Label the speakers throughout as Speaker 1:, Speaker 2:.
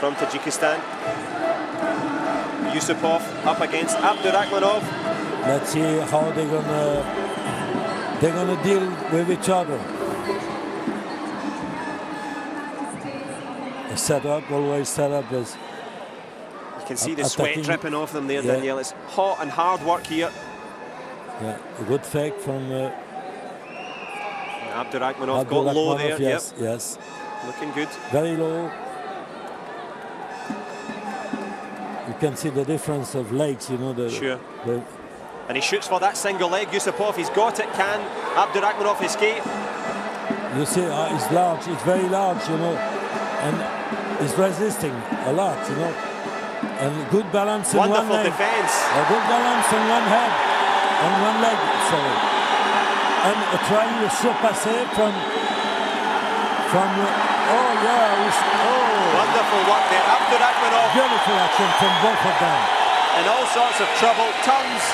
Speaker 1: from Tajikistan. Yusupov up against Abdurakhmanov.
Speaker 2: Let's see how they're gonna deal with each other. Set up, always set up as.
Speaker 1: You can see the sweat dripping off them there, Daniel. It's hot and hard work here.
Speaker 2: Yeah, a good fake from
Speaker 1: Abdurakhmanov got low there.
Speaker 2: Yes, yes.
Speaker 1: Looking good.
Speaker 2: Very low. You can see the difference of legs, you know.
Speaker 1: And he shoots for that single leg. Yusupov, he's got it. Can Abdurakhmanov escape?
Speaker 2: You see, he's large. He's very large, you know, and he's resisting a lot, you know. And good balance in one leg.
Speaker 1: Wonderful defense.
Speaker 2: A good balance on one head, on one leg. Sorry. And trying to surpass it from. Oh yeah.
Speaker 1: Wonderful work there, Abdurakhmanov.
Speaker 2: Beautiful action from both of them.
Speaker 1: In all sorts of trouble, turns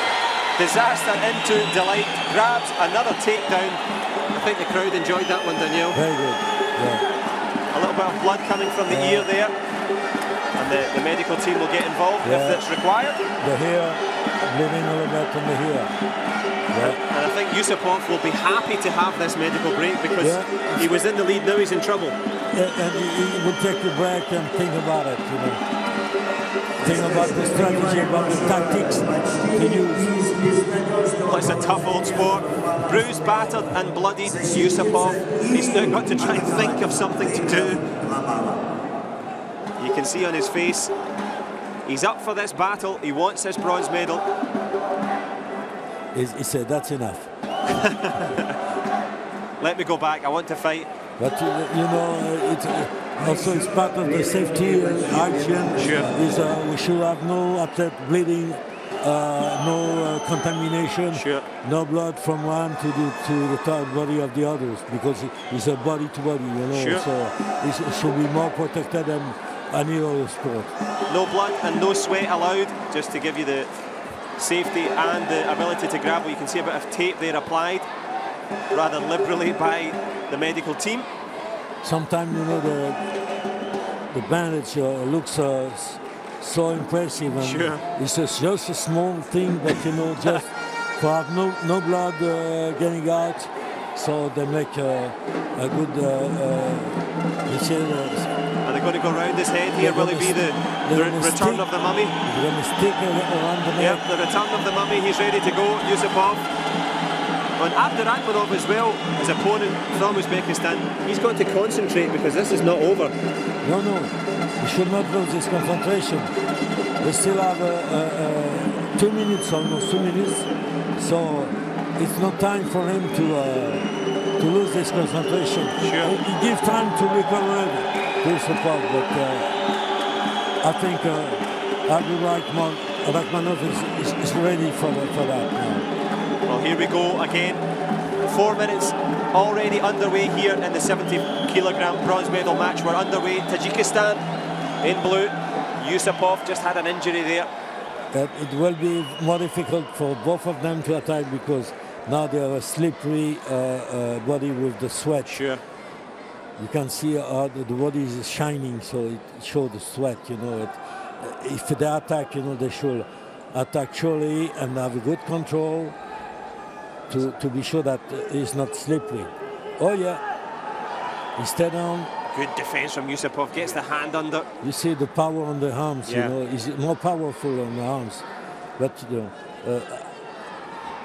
Speaker 1: disaster into delight, grabs another takedown. I think the crowd enjoyed that one, Daniel.
Speaker 2: Very good. Yeah.
Speaker 1: A little bit of blood coming from the ear there, and the medical team will get involved if it's required.
Speaker 2: The hair, bleeding a little bit from the hair.
Speaker 1: And I think Yusupov will be happy to have this medical break because he was in the lead, now he's in trouble.
Speaker 2: Yeah, and he will take the break and think about it, you know. Think about the strategy, about the tactics to use.
Speaker 1: Well, it's a tough old sport. Bruised, battered and bloodied Yusupov. He's now got to try and think of something to do. You can see on his face, he's up for this battle. He wants this bronze medal.
Speaker 2: He said, that's enough.
Speaker 1: Let me go back, I want to fight.
Speaker 2: But you know, it's part of the safety action.
Speaker 1: Sure.
Speaker 2: We should have no athlete bleeding, no contamination, no blood from one to the body of the others, because it's a body to body, you know. So it should be more protected than any other sport. No
Speaker 1: blood and no sweat allowed, just to give you the safety and the ability to grab. You can see a bit of tape there applied rather liberally by the medical team.
Speaker 2: Sometimes, you know, the bandage looks so impressive, and it's just a small thing, but you know, just to have no blood getting out, so they make a good.
Speaker 1: Are they going to go around his head here? Will it be the return of the mummy?
Speaker 2: They're going to stick around the neck.
Speaker 1: Yep, the return of the mummy. He's ready to go. Yusupov. On Abdurakhmanov as well, his opponent from Uzbekistan, he's got to concentrate because this is not over.
Speaker 2: No, he should not lose his concentration. We still have 2 minutes, almost 2 minutes, so it's not time for him to lose his concentration. He gives time to recover to support, but I think Abdurakhmanov is ready for that now.
Speaker 1: Well, here we go again. 4 minutes already underway here in the 70-kilogram bronze medal match. We're underway. Tajikistan in blue. Yusupov just had an injury there.
Speaker 2: It will be more difficult for both of them to attack because now they have a slippery body with the sweat. You can see the body is shining, so it shows the sweat, you know. If they attack, you know, they should attack surely and have a good control to be sure that it's not slippery. Oh yeah, he stayed down.
Speaker 1: Good defense from Yusupov, gets the hand under.
Speaker 2: You see the power on the arms, you know, he's more powerful on the arms. But you know,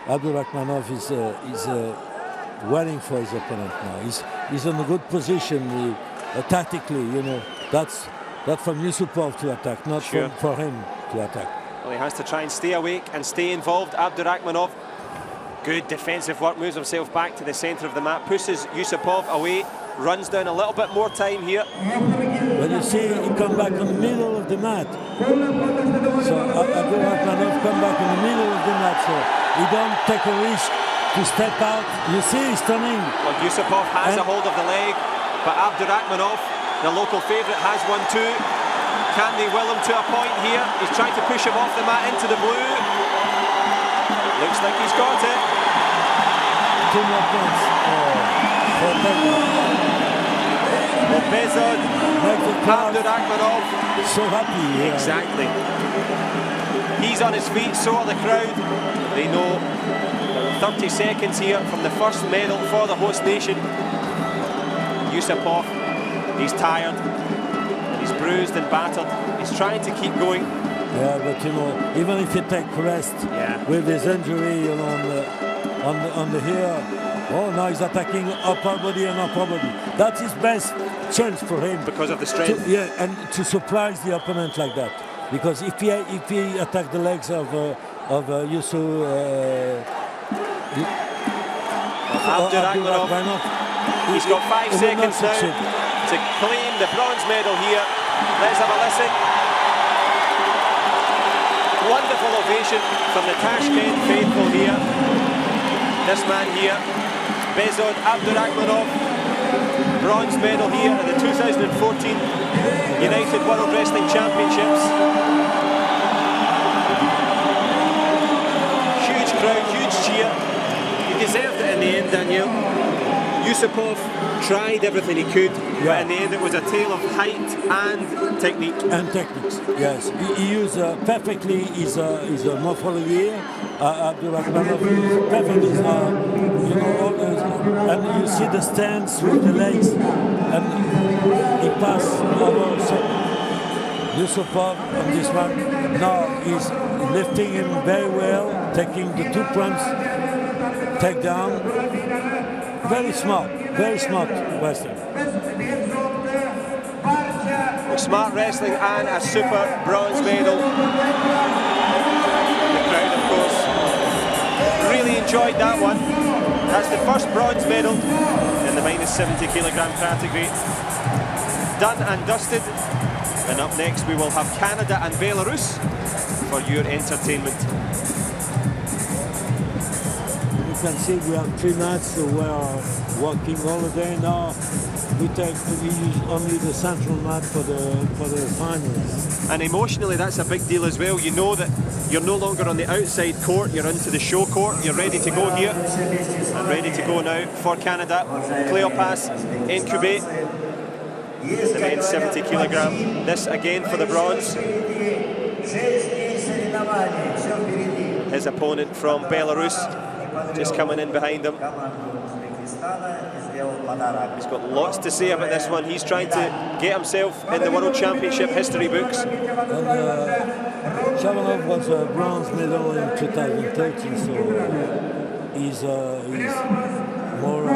Speaker 2: Abdurakhmanov is waiting for his opponent now. He's in a good position tactically, you know. That's from Yusupov to attack, not for him to attack.
Speaker 1: Well, he has to try and stay awake and stay involved. Abdurakhmanov, good defensive work, moves himself back to the centre of the mat, pushes Yusupov away, runs down a little bit more time here.
Speaker 2: But you see, he come back in the middle of the mat. So Abdurakhmanov come back in the middle of the mat, so he don't take a risk to step out. You see, he's turning.
Speaker 1: Well, Yusupov has a hold of the leg, but Abdurakhmanov, the local favourite, has one too. Can they will him to a point here? He's trying to push him off the mat into the blue. Looks like he's got it.
Speaker 2: 2 more points.
Speaker 1: Well, Bezod, Abdurakhmanov.
Speaker 2: So happy. Yeah.
Speaker 1: Exactly. He's on his feet, so are the crowd. They know 30 seconds here from the first medal for the host nation. Yusupov, he's tired, he's bruised and battered. He's trying to keep going.
Speaker 2: Yeah, but you know, even if you take rest with his injury, you know, on the here, oh, now he's attacking upper body and upper body. That's his best chance for him.
Speaker 1: Because of the strength.
Speaker 2: And to surprise the opponent like that. Because if he attack the legs of Yusuf
Speaker 1: Abdurakhmanov, he's got 5 seconds now to claim the bronze medal here. Let's have a listen. Wonderful ovation from the Tashkent faithful here. This man here, Bezod Abdurakhmanov, bronze medal here at the 2014 United World Wrestling Championships. Huge crowd, huge cheer. He deserved it in the end, Daniel. Yusupov tried everything he could, but in the end it was a tale of height and technique.
Speaker 2: And techniques, yes. He used perfectly his morphology. Abdurakhmanov perfectly, you know, and you see the stance with the legs, and he passed over. So Yusupov on this one, now he's lifting him very well, taking the 2 punch, take down. Very smart wrestling.
Speaker 1: Smart wrestling and a super bronze medal. The crowd, of course, really enjoyed that one. That's the first bronze medal in the minus 70 kilogram category. Done and dusted. And up next we will have Canada and Belarus for your entertainment.
Speaker 2: You can see we have 3 nights, so we are working all the day now. We use only the central mat for the finals.
Speaker 1: And emotionally, that's a big deal as well. You know that you're no longer on the outside court, you're into the show court. You're ready to go here. And ready to go now for Canada. Cleopas Incubate, the men's 70 kilogram. This again for the bronze. His opponent from Belarus, just coming in behind him. He's got lots to say about this one. He's trying to get himself in the World Championship history books.
Speaker 2: Shabanov was a bronze medal in 2013, so he's more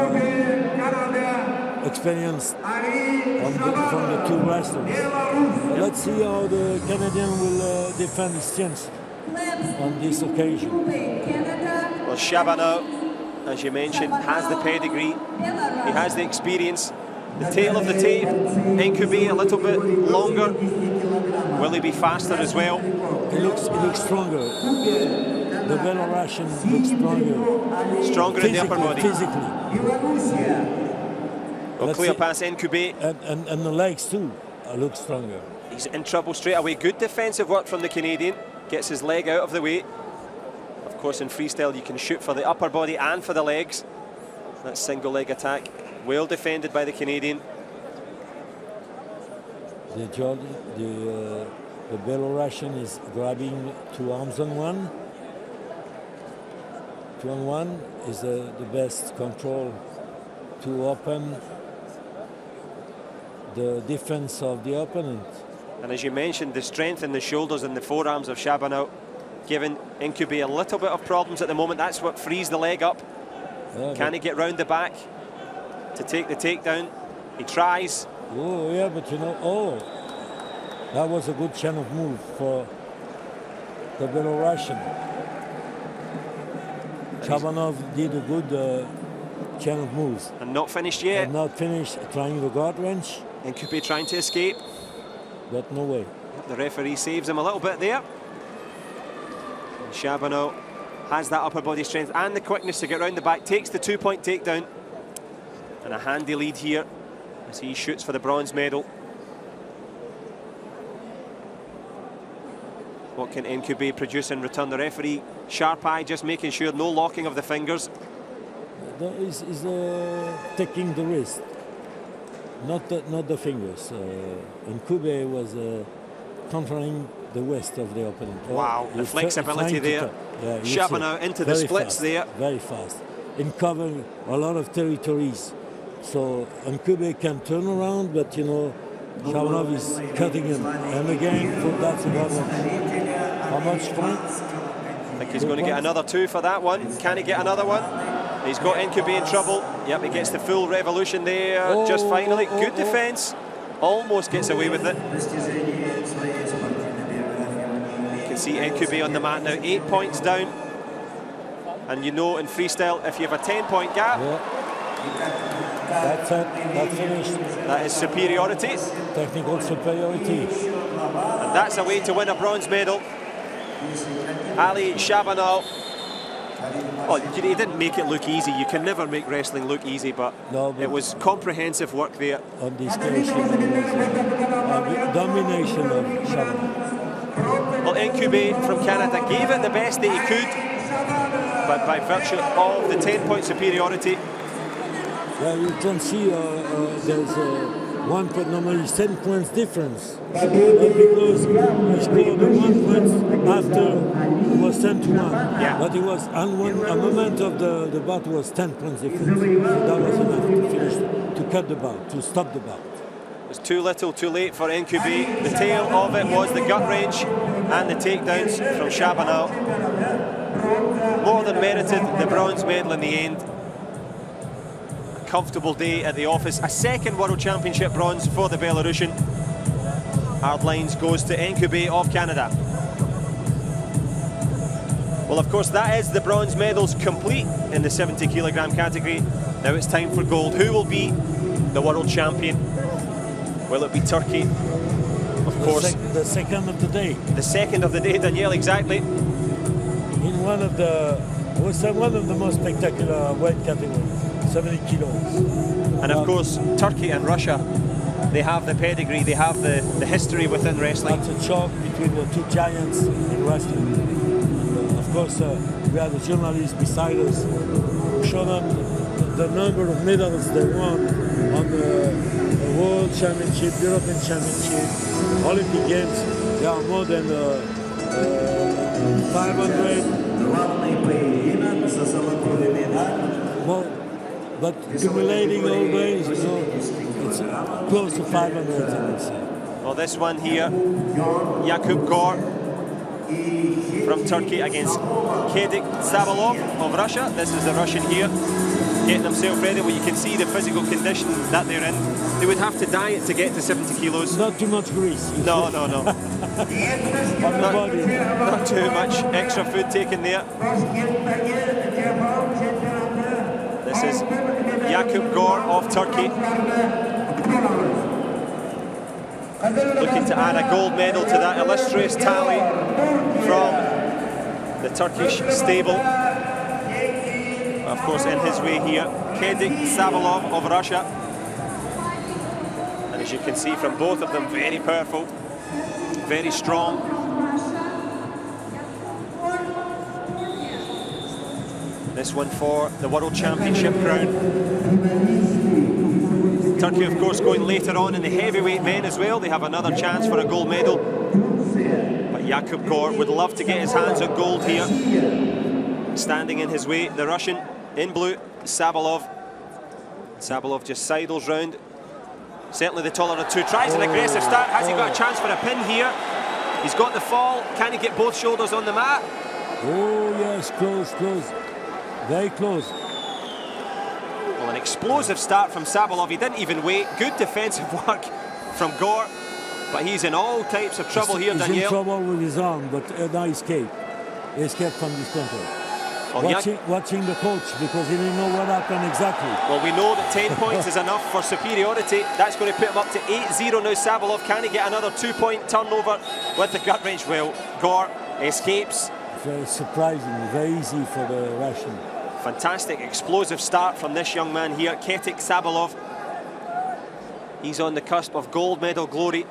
Speaker 2: experienced from the 2 wrestlers. Let's see how the Canadian will defend his chance on this occasion.
Speaker 1: Well, Shabanov, as you mentioned, has the pedigree, he has the experience, the tail of the tape. Incubate a little bit longer. Will he be faster as well?
Speaker 2: He looks stronger. The Belarusian looks stronger.
Speaker 1: Stronger in the upper body.
Speaker 2: Physically.
Speaker 1: Well, Cleopas Incubate.
Speaker 2: And the legs too look stronger.
Speaker 1: He's in trouble straight away. Good defensive work from the Canadian. Gets his leg out of the way. Of course, in freestyle you can shoot for the upper body and for the legs. That single leg attack, well defended by the Canadian.
Speaker 2: The Belarusian is grabbing 2 arms on one. 2 on 1 is the best control to open the defense of the opponent.
Speaker 1: And as you mentioned, the strength in the shoulders and the forearms of Shabanov giving Incubate a little bit of problems at the moment. That's what frees the leg up. Can he get round the back to take the takedown? He tries.
Speaker 2: Oh, yeah, but you know, that was a good chain of move for the Belarusian. Shabanov did a good chain of moves.
Speaker 1: And not finished yet.
Speaker 2: And not finished, trying the guard wrench.
Speaker 1: Incubate trying to escape.
Speaker 2: But no way.
Speaker 1: The referee saves him a little bit there. Shabanov has that upper body strength and the quickness to get round the back, takes the 2-point takedown, and a handy lead here as he shoots for the bronze medal. What can Incubate produce in return? The referee, sharp eye, just making sure no locking of the fingers.
Speaker 2: He's taking the wrist, not the fingers. And Kube was controlling the waist of the opponent.
Speaker 1: Wow, the flexibility there.
Speaker 2: Yeah,
Speaker 1: Shabanov into the splits
Speaker 2: fast,
Speaker 1: there.
Speaker 2: Very fast. In covering a lot of territories. So Nkube can turn around, but you know, Shabanov is cutting him. And again, that's about how much points?
Speaker 1: I think he's going to get another 2 for that one. Can he get another one? He's got Nkube in trouble. Yep, he gets the full revolution there just finally. Good defence. Almost gets away with it. You can see Nkube on the mat now, 8 points down. And you know in freestyle, if you have a 10-point gap,
Speaker 2: that's it, that's finished.
Speaker 1: That is superiority.
Speaker 2: Technical superiority.
Speaker 1: And that's a way to win a bronze medal. Ali Shabanov. Oh, he didn't make it look easy. You can never make wrestling look easy, but it was comprehensive work there.
Speaker 2: On this occasion, domination of Shabanov.
Speaker 1: Well, Nkube from Canada gave it the best that he could, but by virtue of the 10-point superiority.
Speaker 2: Yeah, you can see there's 1 point, normally it's 10 points difference. But because he scored 1 point after it was 10-1.
Speaker 1: Yeah.
Speaker 2: But it was, a moment of the bout was 10 points difference. So that was enough to finish, to cut the bout, to stop the bout.
Speaker 1: It was too little, too late for Nkube. The tail of it was the gut wrench and the takedowns from Shabanov. More than merited the bronze medal in the end. A comfortable day at the office. A second World Championship bronze for the Belarusian. Hard lines goes to Nkube of Canada. Well, of course, that is the bronze medals complete in the 70 kilogram category. Now it's time for gold. Who will be the world champion? Will it be Turkey? Of course.
Speaker 2: The second of the day.
Speaker 1: The second of the day, Danielle, exactly.
Speaker 2: In one of the, I would say one of the most spectacular weight categories, 70 kilos.
Speaker 1: And of course, Turkey and Russia, they have the pedigree, they have the history within wrestling.
Speaker 2: That's a chalk between the two giants in wrestling. And, of course, we have the journalists beside us who show them the number of medals they won on the World Championship, European Championship, Olympic Games. There are more than 500. Well, but accumulating always, you know, it's close to 500, I would say.
Speaker 1: Well, this one here, Jakub Gor from Turkey against Kedik Zabalov of Russia. This is the Russian here, getting himself ready. Well, you can see the physical condition that they're in. They would have to diet to get to 70 kilos.
Speaker 2: Not too much grease.
Speaker 1: No, no, no.
Speaker 2: On the body.
Speaker 1: Not too much extra food taken there. This is Jakub Gor of Turkey. Looking to add a gold medal to that illustrious tally from the Turkish stable. Of course, in his way here, Kedik Zabalov of Russia. And as you can see from both of them, very powerful, very strong. This one for the World Championship crown. Turkey, of course, going later on in the heavyweight men as well. They have another chance for a gold medal. But Jakub Gor would love to get his hands on gold here. Standing in his way, the Russian in blue, Zabalov. Zabalov just sidles round. Certainly the taller of two. Tries an aggressive start. Has he got a chance for a pin here? He's got the fall. Can he get both shoulders on the mat?
Speaker 2: Oh, yes, close, close. Very close.
Speaker 1: Well, an explosive start from Zabalov. He didn't even wait. Good defensive work from Gor. But he's in all types of trouble here, Danielle.
Speaker 2: He's in trouble with his arm, but now he escaped. He escaped from this control.
Speaker 1: Well,
Speaker 2: watching the coach, because he didn't know what happened exactly.
Speaker 1: Well, we know that 10 points is enough for superiority. That's going to put him up to 8-0 now. Zabalov, can he get another 2-point turnover with the gut wrench? Well, Gor escapes.
Speaker 2: Very surprising, very easy for the Russian.
Speaker 1: Fantastic, explosive start from this young man here, Kedik Zabalov. He's on the cusp of gold medal glory.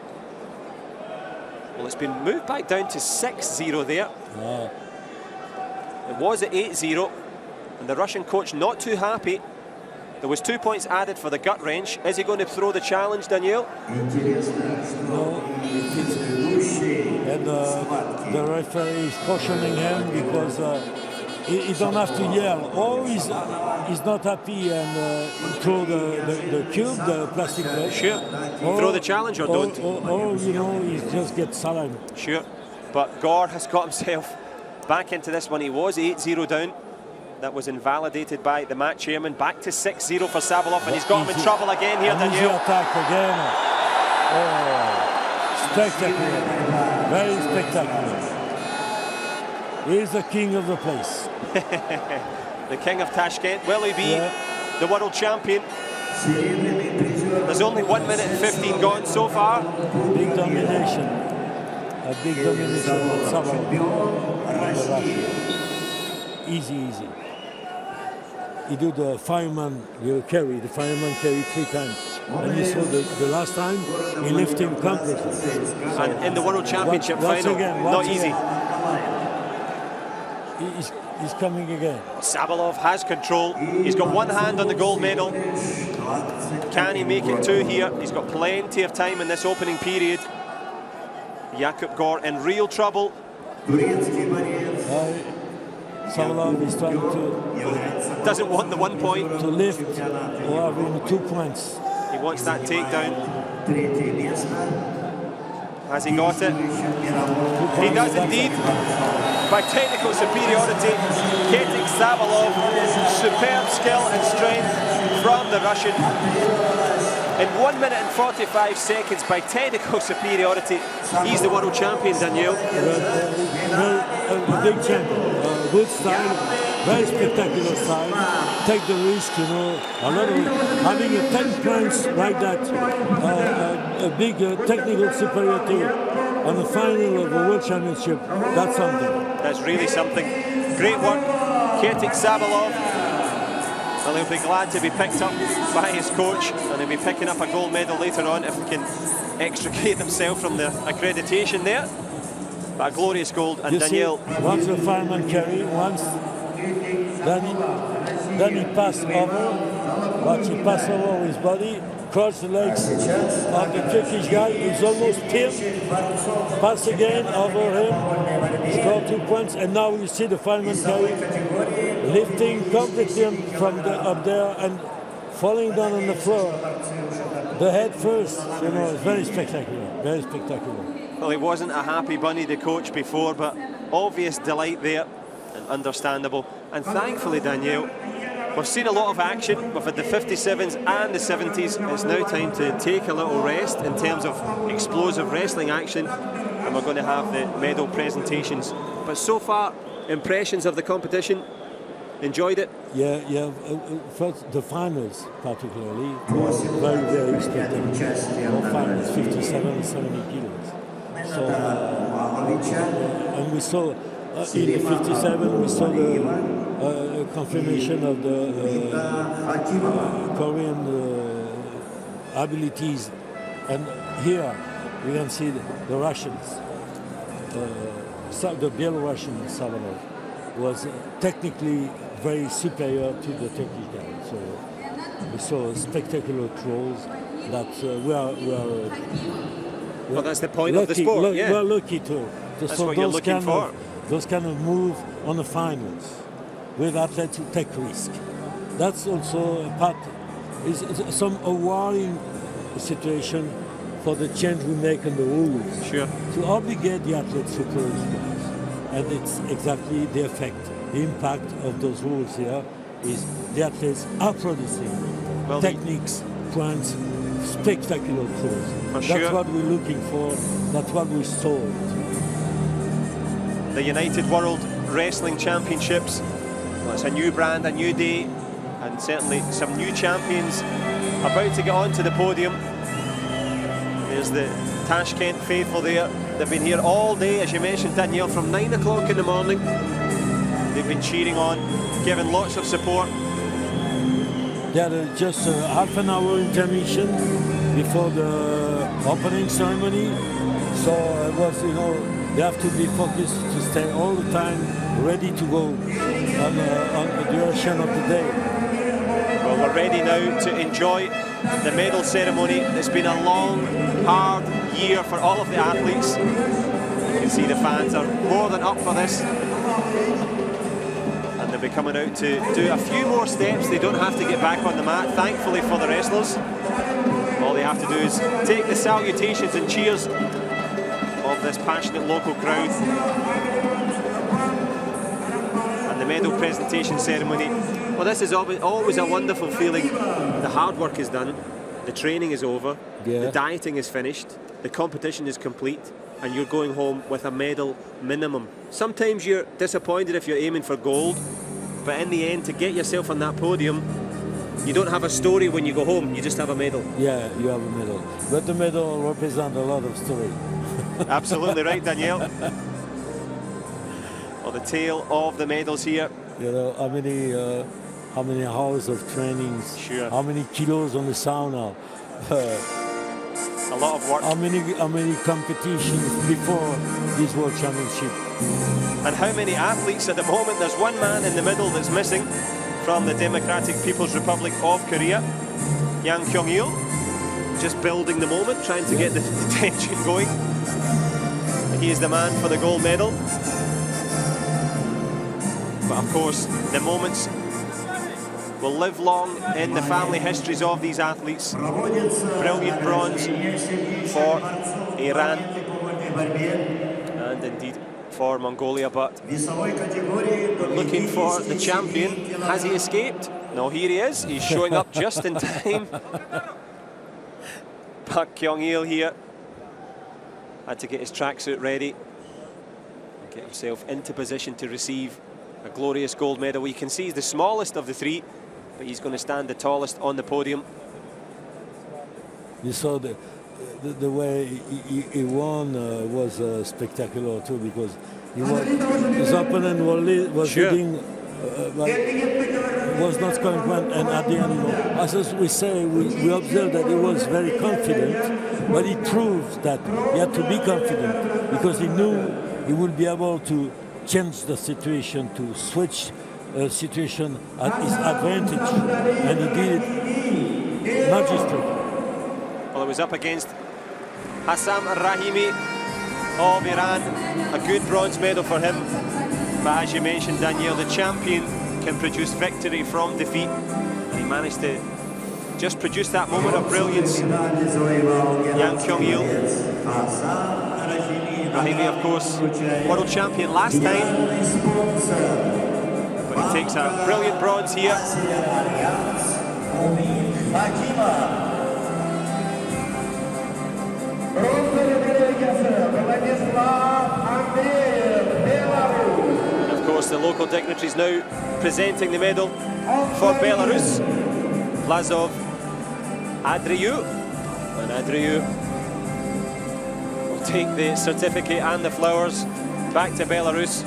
Speaker 1: Well, it's been moved back down to 6-0 there.
Speaker 2: Yeah.
Speaker 1: It was at 8-0, and the Russian coach not too happy. There was 2 points added for the gut wrench. Is he going to throw the challenge, Daniel?
Speaker 2: No, and the referee is cautioning him because he don't have to yell. Or he's not happy and throw the cube, the plastic bag.
Speaker 1: Sure. Throw the challenge or don't.
Speaker 2: Or you know, he just gets silent.
Speaker 1: Sure. But Gore has got himself back into this one. He was 8-0 down. That was invalidated by the match chairman. Back to 6-0 for Sabalov, and he's got him in trouble again here, Daniel.
Speaker 2: Attack again. Oh, spectacular. Very spectacular. He's the king of the place.
Speaker 1: The king of Tashkent. Will he be the world champion? There's only 1 minute and 15 gone so far.
Speaker 2: Big domination. A big domination of Sabalov. Easy. He do the fireman carry. The fireman carry 3 times. And you saw the last time, he lifted him completely.
Speaker 1: And in the World Championship final, not easy.
Speaker 2: He's coming again.
Speaker 1: Sabalov has control. He's got one hand on the gold medal. Can he make it 2 here? He's got plenty of time in this opening period. Jakub Gore in real trouble.
Speaker 2: Sabalov is trying to...
Speaker 1: Doesn't want the 1 point.
Speaker 2: To lift or having 2 points.
Speaker 1: He wants that takedown. Has he got it? He does indeed. By technical superiority, Ketik Sabalov, superb skill and strength from the Russian. In 1 minute and 45 seconds, by technical superiority, he's the world champion, Daniel.
Speaker 2: A big champion. Good style, very spectacular style. Take the risk, you know. A lot of having a 10 points like that, a big technical superiority on the final of a world championship. That's something.
Speaker 1: That's really something. Great work, Ketik Sabalov. Well, he'll be glad to be picked up by his coach, and he'll be picking up a gold medal later on if he can extricate himself from the accreditation there. But a glorious gold, and Daniel...
Speaker 2: Once the fireman carry, then he passed over, but he passed over his body, crossed the legs of the Turkish guy, he's almost pinned, pass again over him, scored 2 points, and now you see the fireman carry, lifting completely from up there and falling down on the floor. The head first, you know, it's very spectacular, very spectacular.
Speaker 1: Well, he wasn't a happy bunny, the coach, before, but obvious delight there, and understandable. And thankfully, Daniel, we've seen a lot of action. We've had the 57s and the 70s. It's now time to take a little rest in terms of explosive wrestling action, and we're going to have the medal presentations. But so far, impressions of the competition? Enjoyed it?
Speaker 2: Yeah. First, the finals particularly was very spectacular. The finals, 57 and 70 kilos. So, and we saw in the 57, we saw the confirmation of the Korean abilities, and here we can see the Russians. The Belarusian Sabalov was technically very superior to the Turkish guy. So we saw spectacular throws that we are.
Speaker 1: Well, that's the point of the sport.
Speaker 2: We're lucky to
Speaker 1: that's what you're looking for.
Speaker 2: Those kind of move on the finals with athletes who take risk. That's also a part. Is some awarding situation for the change we make in the rules.
Speaker 1: Sure.
Speaker 2: To obligate the athletes to produce points, and it's exactly the effect, the impact of those rules here is the athletes are producing techniques, points, spectacular throws. That's what we're looking for. That's what we sold.
Speaker 1: The United World Wrestling Championships. Well, it's a new brand, a new day, and certainly some new champions about to get onto the podium. There's the Tashkent faithful there. They've been here all day, as you mentioned, Danielle, from 9 o'clock in the morning. They've been cheering on, giving lots of support.
Speaker 2: They had just a half an hour intermission before the opening ceremony. So it was, you know, they have to be focused to stay all the time ready to go on the duration of the day.
Speaker 1: Well, Well, we're ready now to enjoy the medal ceremony. It's been a long, hard year for all of the athletes. You can see the fans are more than up for this. And they'll be coming out to do a few more steps. They don't have to get back on the mat, thankfully for the wrestlers. All they have to do is take the salutations and cheers of this passionate local crowd. And the medal presentation ceremony. Well, this is always a wonderful feeling. The hard work is done, the training is over, the dieting is finished, the competition is complete, and you're going home with a medal minimum. Sometimes you're disappointed if you're aiming for gold, but in the end, to get yourself on that podium, you don't have a story when you go home, you just have a medal.
Speaker 2: Yeah, you have a medal. But the medal represents a lot of story.
Speaker 1: Absolutely right, Daniel. Well, the tale of the medals here.
Speaker 2: You know, how many hours of trainings,
Speaker 1: sure.
Speaker 2: How many kilos on the sauna,
Speaker 1: a lot of work.
Speaker 2: How many competitions before this World Championship.
Speaker 1: And how many athletes at the moment? There's one man in the middle that's missing from the Democratic People's Republic of Korea, Yang Kyung-il, just building the moment, trying to get the tension going. He is the man for the gold medal. But of course, the moments will live long in the family histories of these athletes. Brilliant bronze for Iran and indeed for Mongolia, but we're looking for the champion. Has he escaped? No, here he is. He's showing up just in time. Park Kyung-il here had to get his tracksuit ready and get himself into position to receive a glorious gold medal. You can see he's the smallest of the three, but he's going to stand the tallest on the podium.
Speaker 2: You saw the way he won was spectacular too, because his opponent was leading, was not confident, and at the end, as we say, we observed that he was very confident, but he proved that he had to be confident because he knew he would be able to change the situation, to switch situation at his advantage, and he did it magistrally.
Speaker 1: Well, it was up against Hassam Rahimi of Iran, a good bronze medal for him. But as you mentioned, Daniel, the champion can produce victory from defeat, and he managed to just produce that moment of brilliance. Yang Kyung-il, Rahimi, of course, world champion last time, but he takes a brilliant bronze here. And of course, the local dignitaries now presenting the medal for Belarus. Vlasov Adriu, and Adriu will take the certificate and the flowers back to Belarus,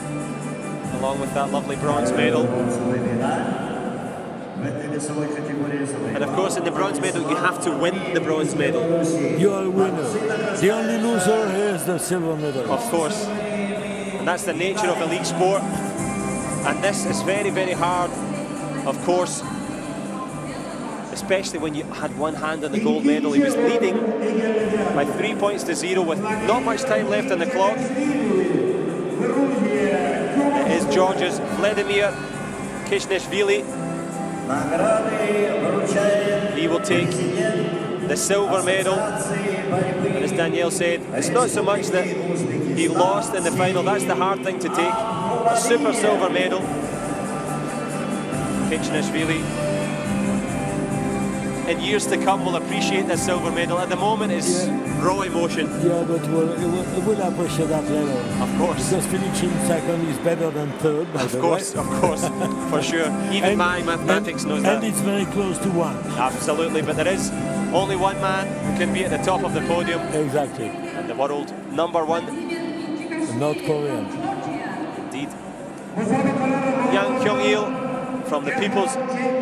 Speaker 1: along with that lovely bronze medal. And of course, in the bronze medal, you have to win the bronze medal.
Speaker 2: You are a winner. The only loser is the silver medal.
Speaker 1: Of course. And that's the nature of elite sport. And this is very, very hard, of course, especially when you had one hand on the gold medal. He was leading by 3 points to 0 with not much time left on the clock. It is Georgia's Vladimir Kishnishvili. He will take the silver medal, and as Danielle said, it's not so much that he lost in the final, that's the hard thing to take. A super silver medal. Kishnishvili in years to come will appreciate this silver medal. At the moment it's raw emotion.
Speaker 2: Yeah, but we'll appreciate that later.
Speaker 1: Of course.
Speaker 2: Because finishing second is better than third, by the way.
Speaker 1: Of course, for sure. Even my mathematics knows that.
Speaker 2: And it's very close to one.
Speaker 1: Absolutely, but there is only one man who can be at the top of the podium.
Speaker 2: Exactly.
Speaker 1: And the world number one.
Speaker 2: North Korean.
Speaker 1: Indeed. Yang Kyung-il from the People's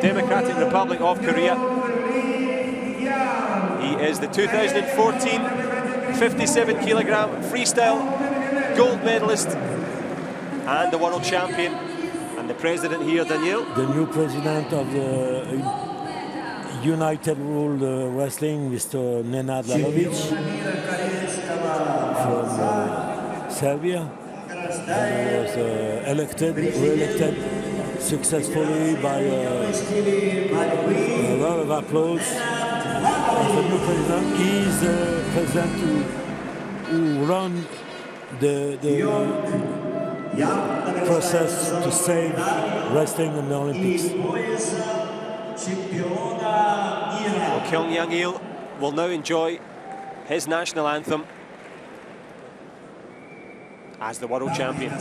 Speaker 1: Democratic Republic of Korea. He is the 2014 57-kilogram freestyle gold medalist and the world champion. And the president here, Daniel.
Speaker 2: The new president of the United Rule Wrestling, Mr. Nenad Lalovic from Serbia. And he was re-elected successfully by a lot of applause as the new president. He is the president who run the process to save wrestling in the Olympics.
Speaker 1: Well, Kyung Young-il will now enjoy his national anthem as the world champion.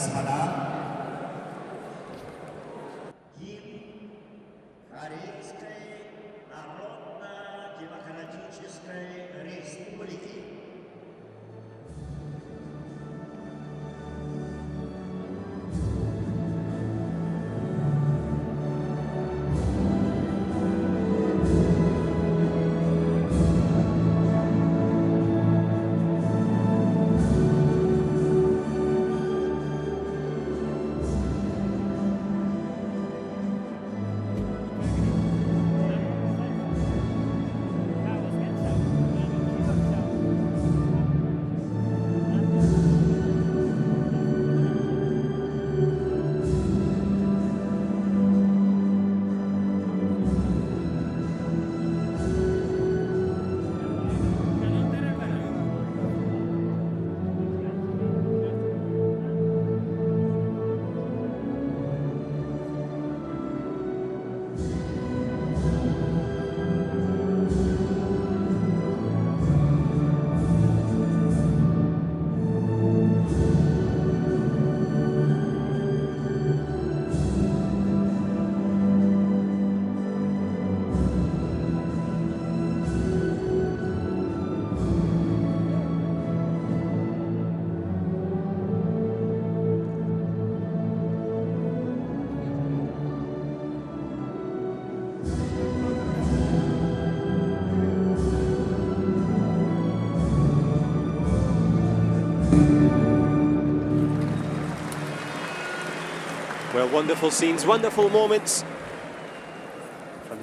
Speaker 1: Well, wonderful scenes, wonderful moments.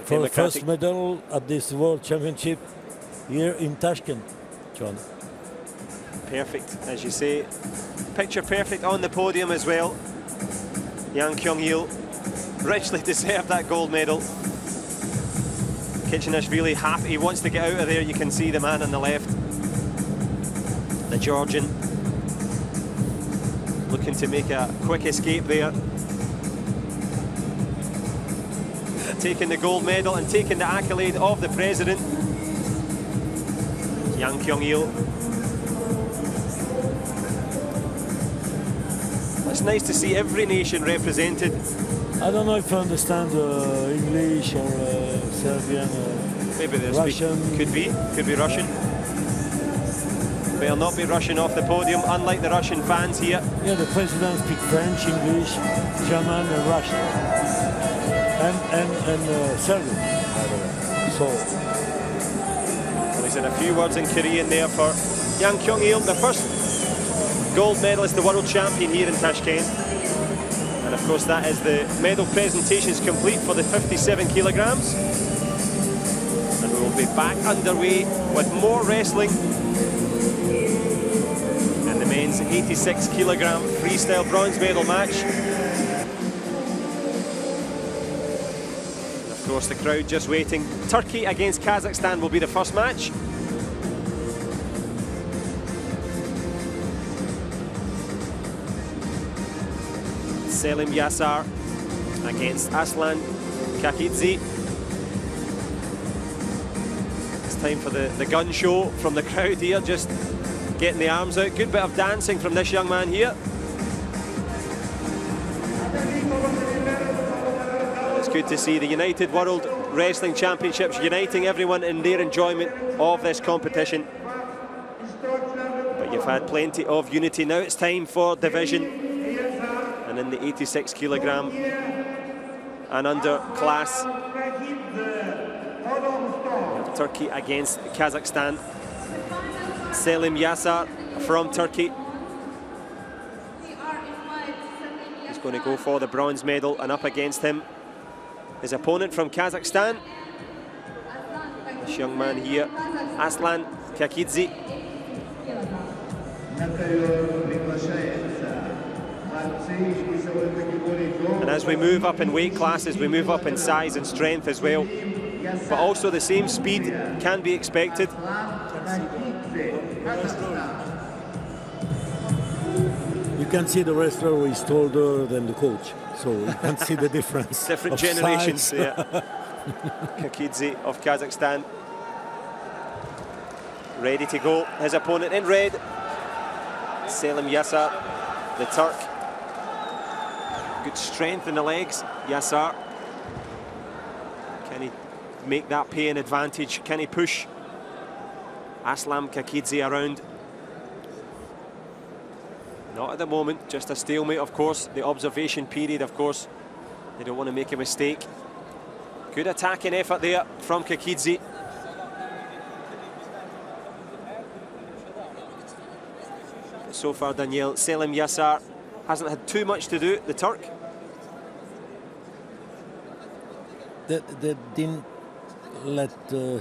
Speaker 2: For the first medal at this World Championship here in Tashkent, John.
Speaker 1: Perfect, as you say. Picture perfect on the podium as well. Yang Kyung-il richly deserved that gold medal. Kichinishvili happy, he wants to get out of there. You can see the man on the left, the Georgian, looking to make a quick escape there. Taking the gold medal and taking the accolade of the president, Yang Kyung-il. It's nice to see every nation represented.
Speaker 2: I don't know if I understand English or Serbian or
Speaker 1: maybe
Speaker 2: Russian.
Speaker 1: Could be Russian. They'll not be rushing off the podium, unlike the Russian fans here.
Speaker 2: Yeah, the president speaks French, English, German and Russian. And Serbian, by the way. So,
Speaker 1: well, he's in a few words in Korean there for Yang Kyung-il, the first gold medalist, the world champion here in Tashkent. And of course that is the medal presentations complete for the 57 kilograms. And we will be back underway with more wrestling and the men's 86 kilogram freestyle bronze medal match. Of course, the crowd just waiting. Turkey against Kazakhstan will be the first match. Selim Yasar against Aslan Kakidze. It's time for the gun show from the crowd here, just getting the arms out. Good bit of dancing from this young man here. Good to see the United World Wrestling Championships uniting everyone in their enjoyment of this competition. But you've had plenty of unity. Now it's time for division. And in the 86 kilogram and under class, Turkey against Kazakhstan. Selim Yasar from Turkey. He's going to go for the bronze medal, and up against him his opponent from Kazakhstan, This young man here, Aslan Kakidze. And as we move up in weight classes, we move up in size and strength as well. But also the same speed can be expected.
Speaker 2: You can see the wrestler who is taller than the coach, so you can see the difference.
Speaker 1: Different generations, yeah. Kakidze of Kazakhstan. Ready to go. His opponent in red, Selim Yassar, the Turk. Good strength in the legs, Yassar. Can he make that pay an advantage? Can he push Aslan Kakidze around? Not at the moment, just a stalemate, of course. The observation period, of course. They don't want to make a mistake. Good attacking effort there from Kakidze. So far, Daniel, Selim Yassar hasn't had too much to do, the Turk.
Speaker 2: They didn't let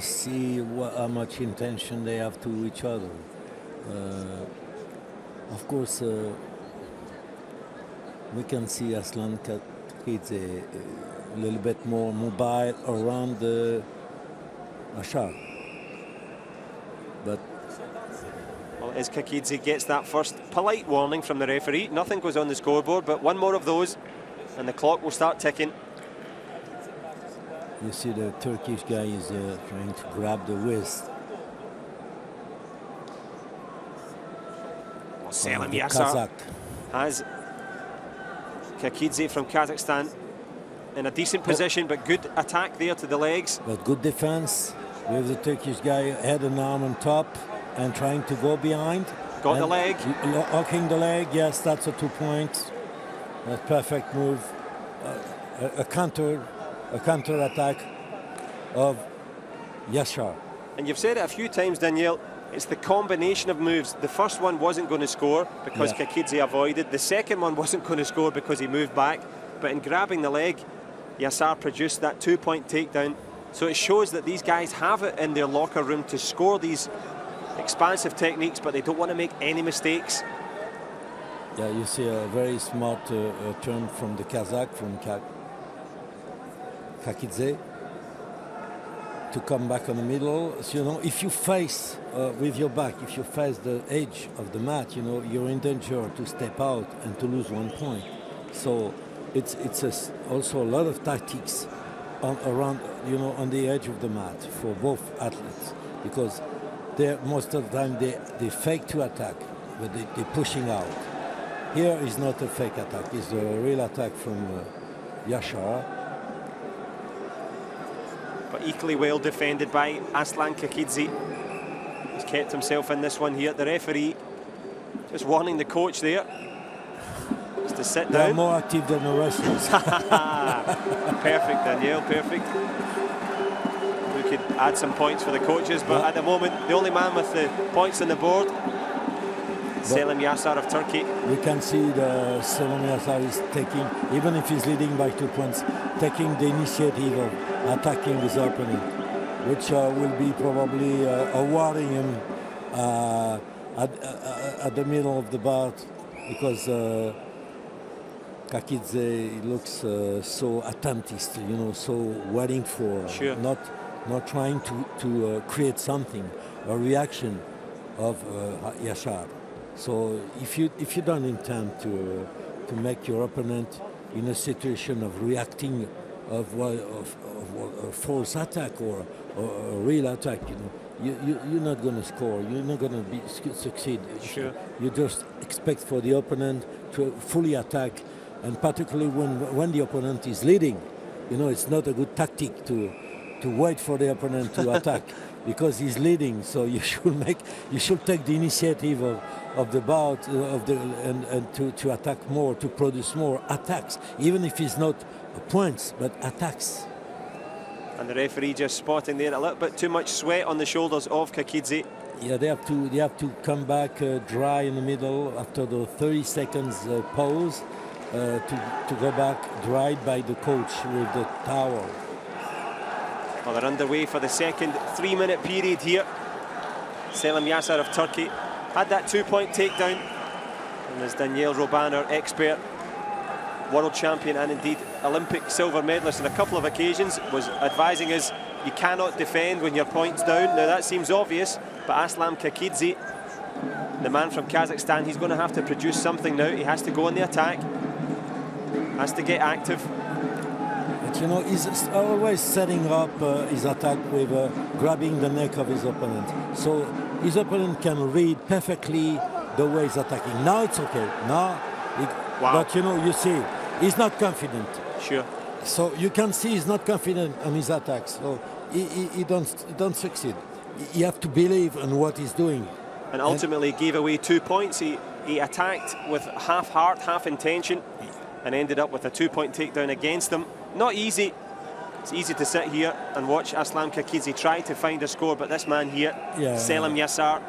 Speaker 2: see how much intention they have to each other. Of course, we can see Aslan Kakidze a little bit more mobile around the Ashar. But
Speaker 1: well, as Kakidze gets that first polite warning from the referee, nothing goes on the scoreboard, but one more of those, and the clock will start ticking.
Speaker 2: You see the Turkish guy is trying to grab the wrist.
Speaker 1: Selim Yassar has Kakidze from Kazakhstan in a decent position, but good attack there to the legs.
Speaker 2: But good defense with the Turkish guy, head and arm on top and trying to go behind.
Speaker 1: Got the leg.
Speaker 2: Hooking the leg, yes, that's a 2 point. A perfect move. A counter attack of Yassar.
Speaker 1: And you've said it a few times, Daniel, it's the combination of moves. The first one wasn't going to score because Kakidze avoided. The second one wasn't going to score because he moved back. But in grabbing the leg, Yassar produced that 2 point takedown. So it shows that these guys have it in their locker room to score these expansive techniques, but they don't want to make any mistakes.
Speaker 2: Yeah, you see a very smart turn from the Kazakh, from Kakidze, to come back on the middle. So, you know, if you face with your back, if you face the edge of the mat, you know, you're in danger to step out and to lose 1 point. So it's also a lot of tactics around, you know, on the edge of the mat for both athletes, because most of the time they fake to attack, but they're pushing out. Here is not a fake attack; it's a real attack from Yassar.
Speaker 1: But equally well defended by Aslan Kakidze. He's kept himself in this one here. The referee just warning the coach there just to sit down.
Speaker 2: They're more active than the wrestlers.
Speaker 1: Perfect, Daniel, perfect. We could add some points for the coaches, but at the moment, the only man with the points on the board, Selim Yassar of Turkey.
Speaker 2: We can see the Selim Yassar is taking, even if he's leading by 2 points, taking the initiative of attacking his opponent, which will be probably awarding him at the middle of the bout, because Kakidze looks so attemptist, you know, so waiting for, not trying to create something, a reaction of Yassar. So if you don't intend to make your opponent in a situation of reacting of a false attack or a real attack, you know, you're not going to score. You're not going to succeed.
Speaker 1: Sure.
Speaker 2: You just expect for the opponent to fully attack, and particularly when the opponent is leading, you know, it's not a good tactic to wait for the opponent to attack because he's leading. So you should take the initiative of the bout and to attack more, to produce more attacks, even if it's not points but attacks.
Speaker 1: And the referee just spotting there a little bit too much sweat on the shoulders of Kakidze.
Speaker 2: Yeah, they have to come back dry in the middle after the 30 seconds pause to go back dried by the coach with the towel.
Speaker 1: Well, they're underway for the second 3-minute period here. Selim Yasser of Turkey had that 2-point takedown. And as Daniel Robban, our expert, world champion and indeed Olympic silver medalist on a couple of occasions, was advising us you cannot defend when your point's down. Now that seems obvious, but Aslam Kakidze, the man from Kazakhstan, he's going to have to produce something now. He has to go on the attack, has to get active.
Speaker 2: But you know, he's always setting up his attack with grabbing the neck of his opponent. So his opponent can read perfectly the way he's attacking. Now it's okay. Now,
Speaker 1: Wow.
Speaker 2: But you know, you see, he's not confident.
Speaker 1: Sure.
Speaker 2: So you can see he's not confident on his attacks. So he don't succeed. You have to believe in what he's doing.
Speaker 1: And ultimately gave away 2 points. He attacked with half heart, half intention, and ended up with a 2-point takedown against them. Not easy. It's easy to sit here and watch Aslam Kakidze try to find a score, but this man here, Selim Yasser,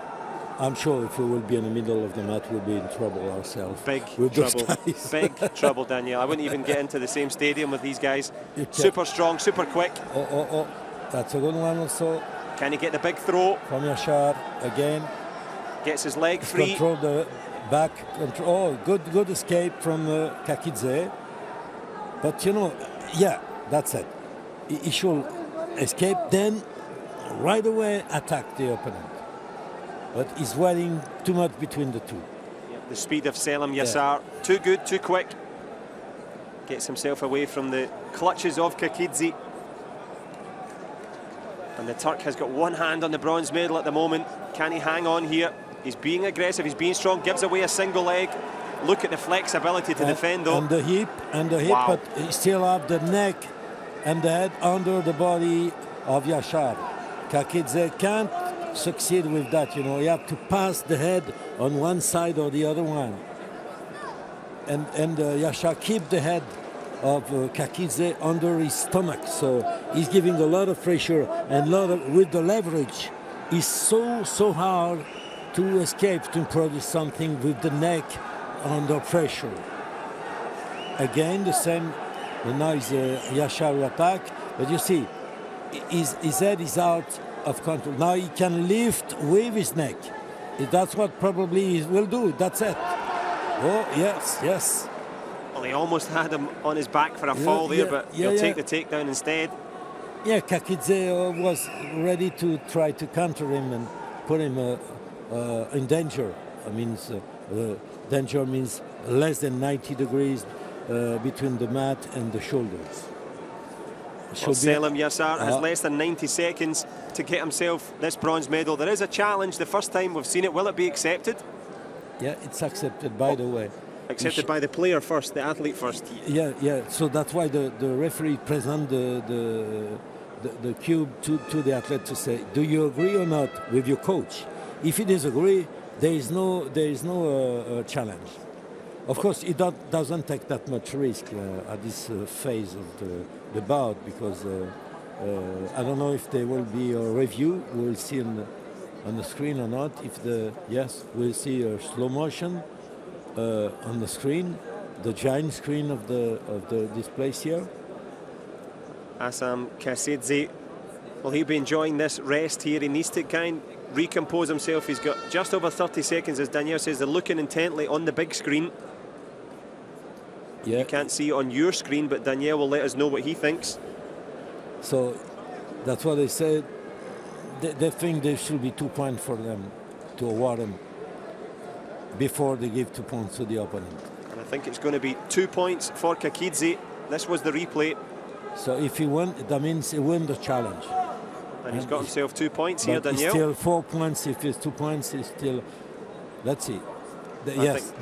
Speaker 2: I'm sure if we will be in the middle of the mat, we'll be in trouble ourselves.
Speaker 1: Big
Speaker 2: with
Speaker 1: trouble.
Speaker 2: Those guys.
Speaker 1: Big trouble, Daniel. I wouldn't even get into the same stadium with these guys. Super strong, super quick.
Speaker 2: Oh, that's a good one also.
Speaker 1: Can he get the big throw?
Speaker 2: From Yashar again.
Speaker 1: Gets his leg free.
Speaker 2: Control the back. Oh, good escape from Kakidze. But you know, yeah, that's it. He should escape, then right away attack the opponent. But he's waiting too much between the two.
Speaker 1: Yeah, the speed of Selim Yasser, too good, too quick. Gets himself away from the clutches of Kakidze. And the Turk has got one hand on the bronze medal at the moment. Can he hang on here? He's being aggressive, he's being strong, gives away a single leg. Look at the flexibility to defend though.
Speaker 2: And the hip,
Speaker 1: wow.
Speaker 2: But he still have the neck and the head under the body of Yashar. Kakidze can't succeed with that, you know. You have to pass the head on one side or the other one. And Yashar keep the head of Kakidze under his stomach. So he's giving a lot of pressure and with the leverage. It's so hard to escape, to produce something with the neck under pressure. Again, the same. Now is Yashar attack, but you see, his head is out of control. Now he can lift with his neck. That's what probably he will do. That's it. Oh yes.
Speaker 1: Well, he almost had him on his back for a fall there, but he'll take the takedown instead.
Speaker 2: Yeah, Kakidze was ready to try to counter him and put him in danger. Danger means less than 90 degrees between the mat and the shoulders.
Speaker 1: Well, Selim Yasser has less than 90 seconds to get himself this bronze medal. There is a challenge, the first time we've seen it. Will it be accepted?
Speaker 2: Yeah, it's accepted, by the way.
Speaker 1: Accepted by the player first, the athlete first.
Speaker 2: Yeah. So that's why the referee present the cube to the athlete to say, do you agree or not with your coach? If he disagrees, there is no challenge. Of course, he doesn't take that much risk at this phase of the bout, because I don't know if there will be a review. We'll see on the screen or not. We'll see a slow motion on the screen, the giant screen of the displays here.
Speaker 1: Aslam Kakidze, well, he'll be enjoying this rest here. He needs to recompose himself. He's got just over 30 seconds, as Daniel says. They're looking intently on the big screen.
Speaker 2: Yeah.
Speaker 1: You can't see it on your screen, but Daniel will let us know what he thinks.
Speaker 2: So that's what they said. They think there should be 2 points for them to award them before they give 2 points to the opponent.
Speaker 1: And I think it's going to be 2 points for Kakidze. This was the replay.
Speaker 2: So if he won, that means he won the challenge.
Speaker 1: And he's got himself 2 points here, Daniel.
Speaker 2: Still 4 points. If it's 2 points, he's still. Let's see. They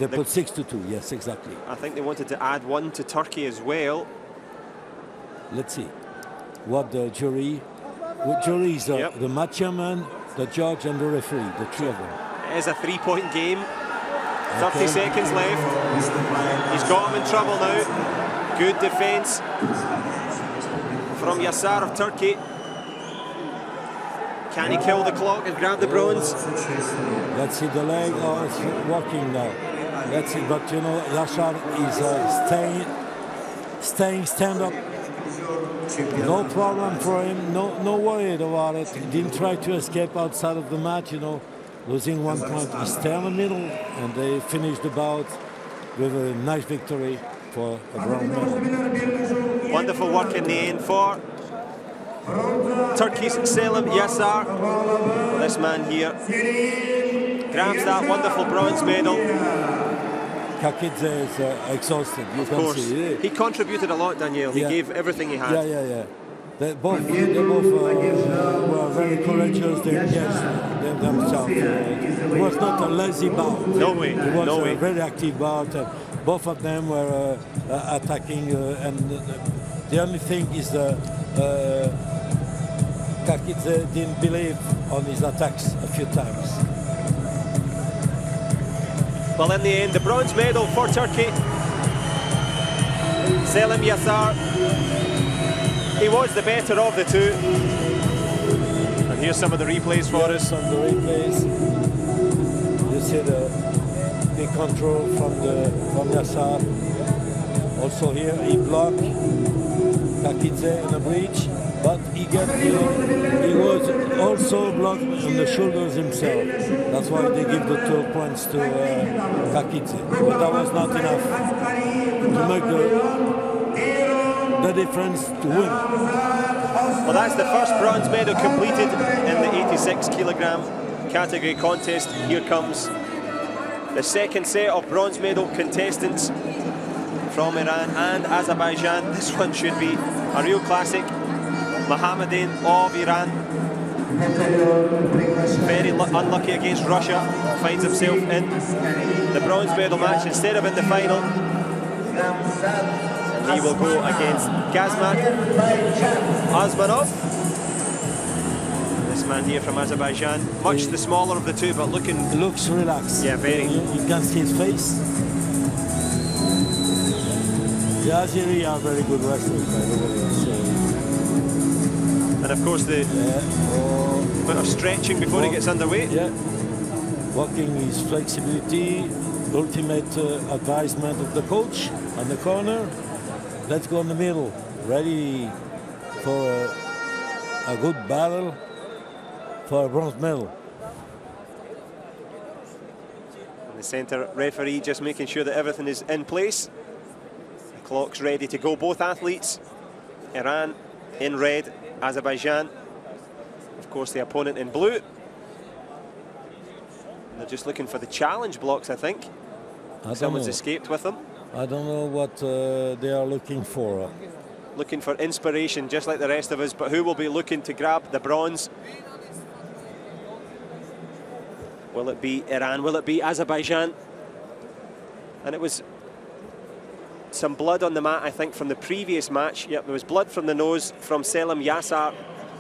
Speaker 2: put 6-2. Yes, exactly.
Speaker 1: I think they wanted to add 1 to Turkey as well.
Speaker 2: Let's see what the jury. The jury is the match chairman, the judge, and the referee. The 3 of them.
Speaker 1: It is a 3-point game. 30 seconds left. He's got him in trouble now. Good defence from Yasser of Turkey. Can he kill the clock and grab the bronze?
Speaker 2: Let's see the leg. Oh, it's walking now. Let's see, but you know, Yasser is stand up. No problem for him, no worry about it. He didn't try to escape outside of the match, you know, losing 1 point. He stayed in the middle, and they finished the bout with a nice victory for a bronze medal.
Speaker 1: Wonderful work in the end for Turkey's Selim Yassar. This man here grabs that wonderful bronze medal.
Speaker 2: Kakidze is exhausted. You
Speaker 1: Of
Speaker 2: can
Speaker 1: course,
Speaker 2: see.
Speaker 1: he contributed a lot, Daniel. He gave everything he had.
Speaker 2: Yeah. They both were very courageous. They engaged themselves. It was not a lazy bout.
Speaker 1: No way.
Speaker 2: It was
Speaker 1: No way.
Speaker 2: a very active bout. Both of them were attacking, and the only thing is Kakidze didn't believe on his attacks a few times.
Speaker 1: Well, in the end, the bronze medal for Turkey. Selim Yassar. He was the better of the two. And here's some of the replays for us.
Speaker 2: Some of the replays. You see the big control from Yassar. Also here he blocked Kakidze in the breach, but he was also blocked on the shoulders himself. That's why they give the 2 points to Kakidze. But that was not enough to make the difference to win.
Speaker 1: Well, that's the first bronze medal completed in the 86 kilogram category contest. Here comes the second set of bronze medal contestants from Iran and Azerbaijan. This one should be a real classic. Mohammedan of Iran, very unlucky against Russia, finds himself in the bronze medal match instead of in the final. And he will go against Gazmat Azmanov. This man here from Azerbaijan, much the smaller of the two, but
Speaker 2: looks relaxed.
Speaker 1: Yeah, very.
Speaker 2: You can see his face. The Azeri are very good wrestlers, by the way.
Speaker 1: And of course the bit of stretching before he gets underway.
Speaker 2: Yeah, walking his flexibility, ultimate advisement of the coach on the corner. Let's go in the middle, ready for a good battle for a bronze medal.
Speaker 1: In the centre, referee just making sure that everything is in place. The clock's ready to go. Both athletes, Iran in red, Azerbaijan, of course, the opponent in blue. And they're just looking for the challenge blocks, I think. Someone's escaped with them.
Speaker 2: I don't know what they are looking for.
Speaker 1: Looking for inspiration, just like the rest of us, but who will be looking to grab the bronze? Will it be Iran? Will it be Azerbaijan? And it was some blood on the mat, I think, from the previous match. Yep, there was blood from the nose from Selim Yassar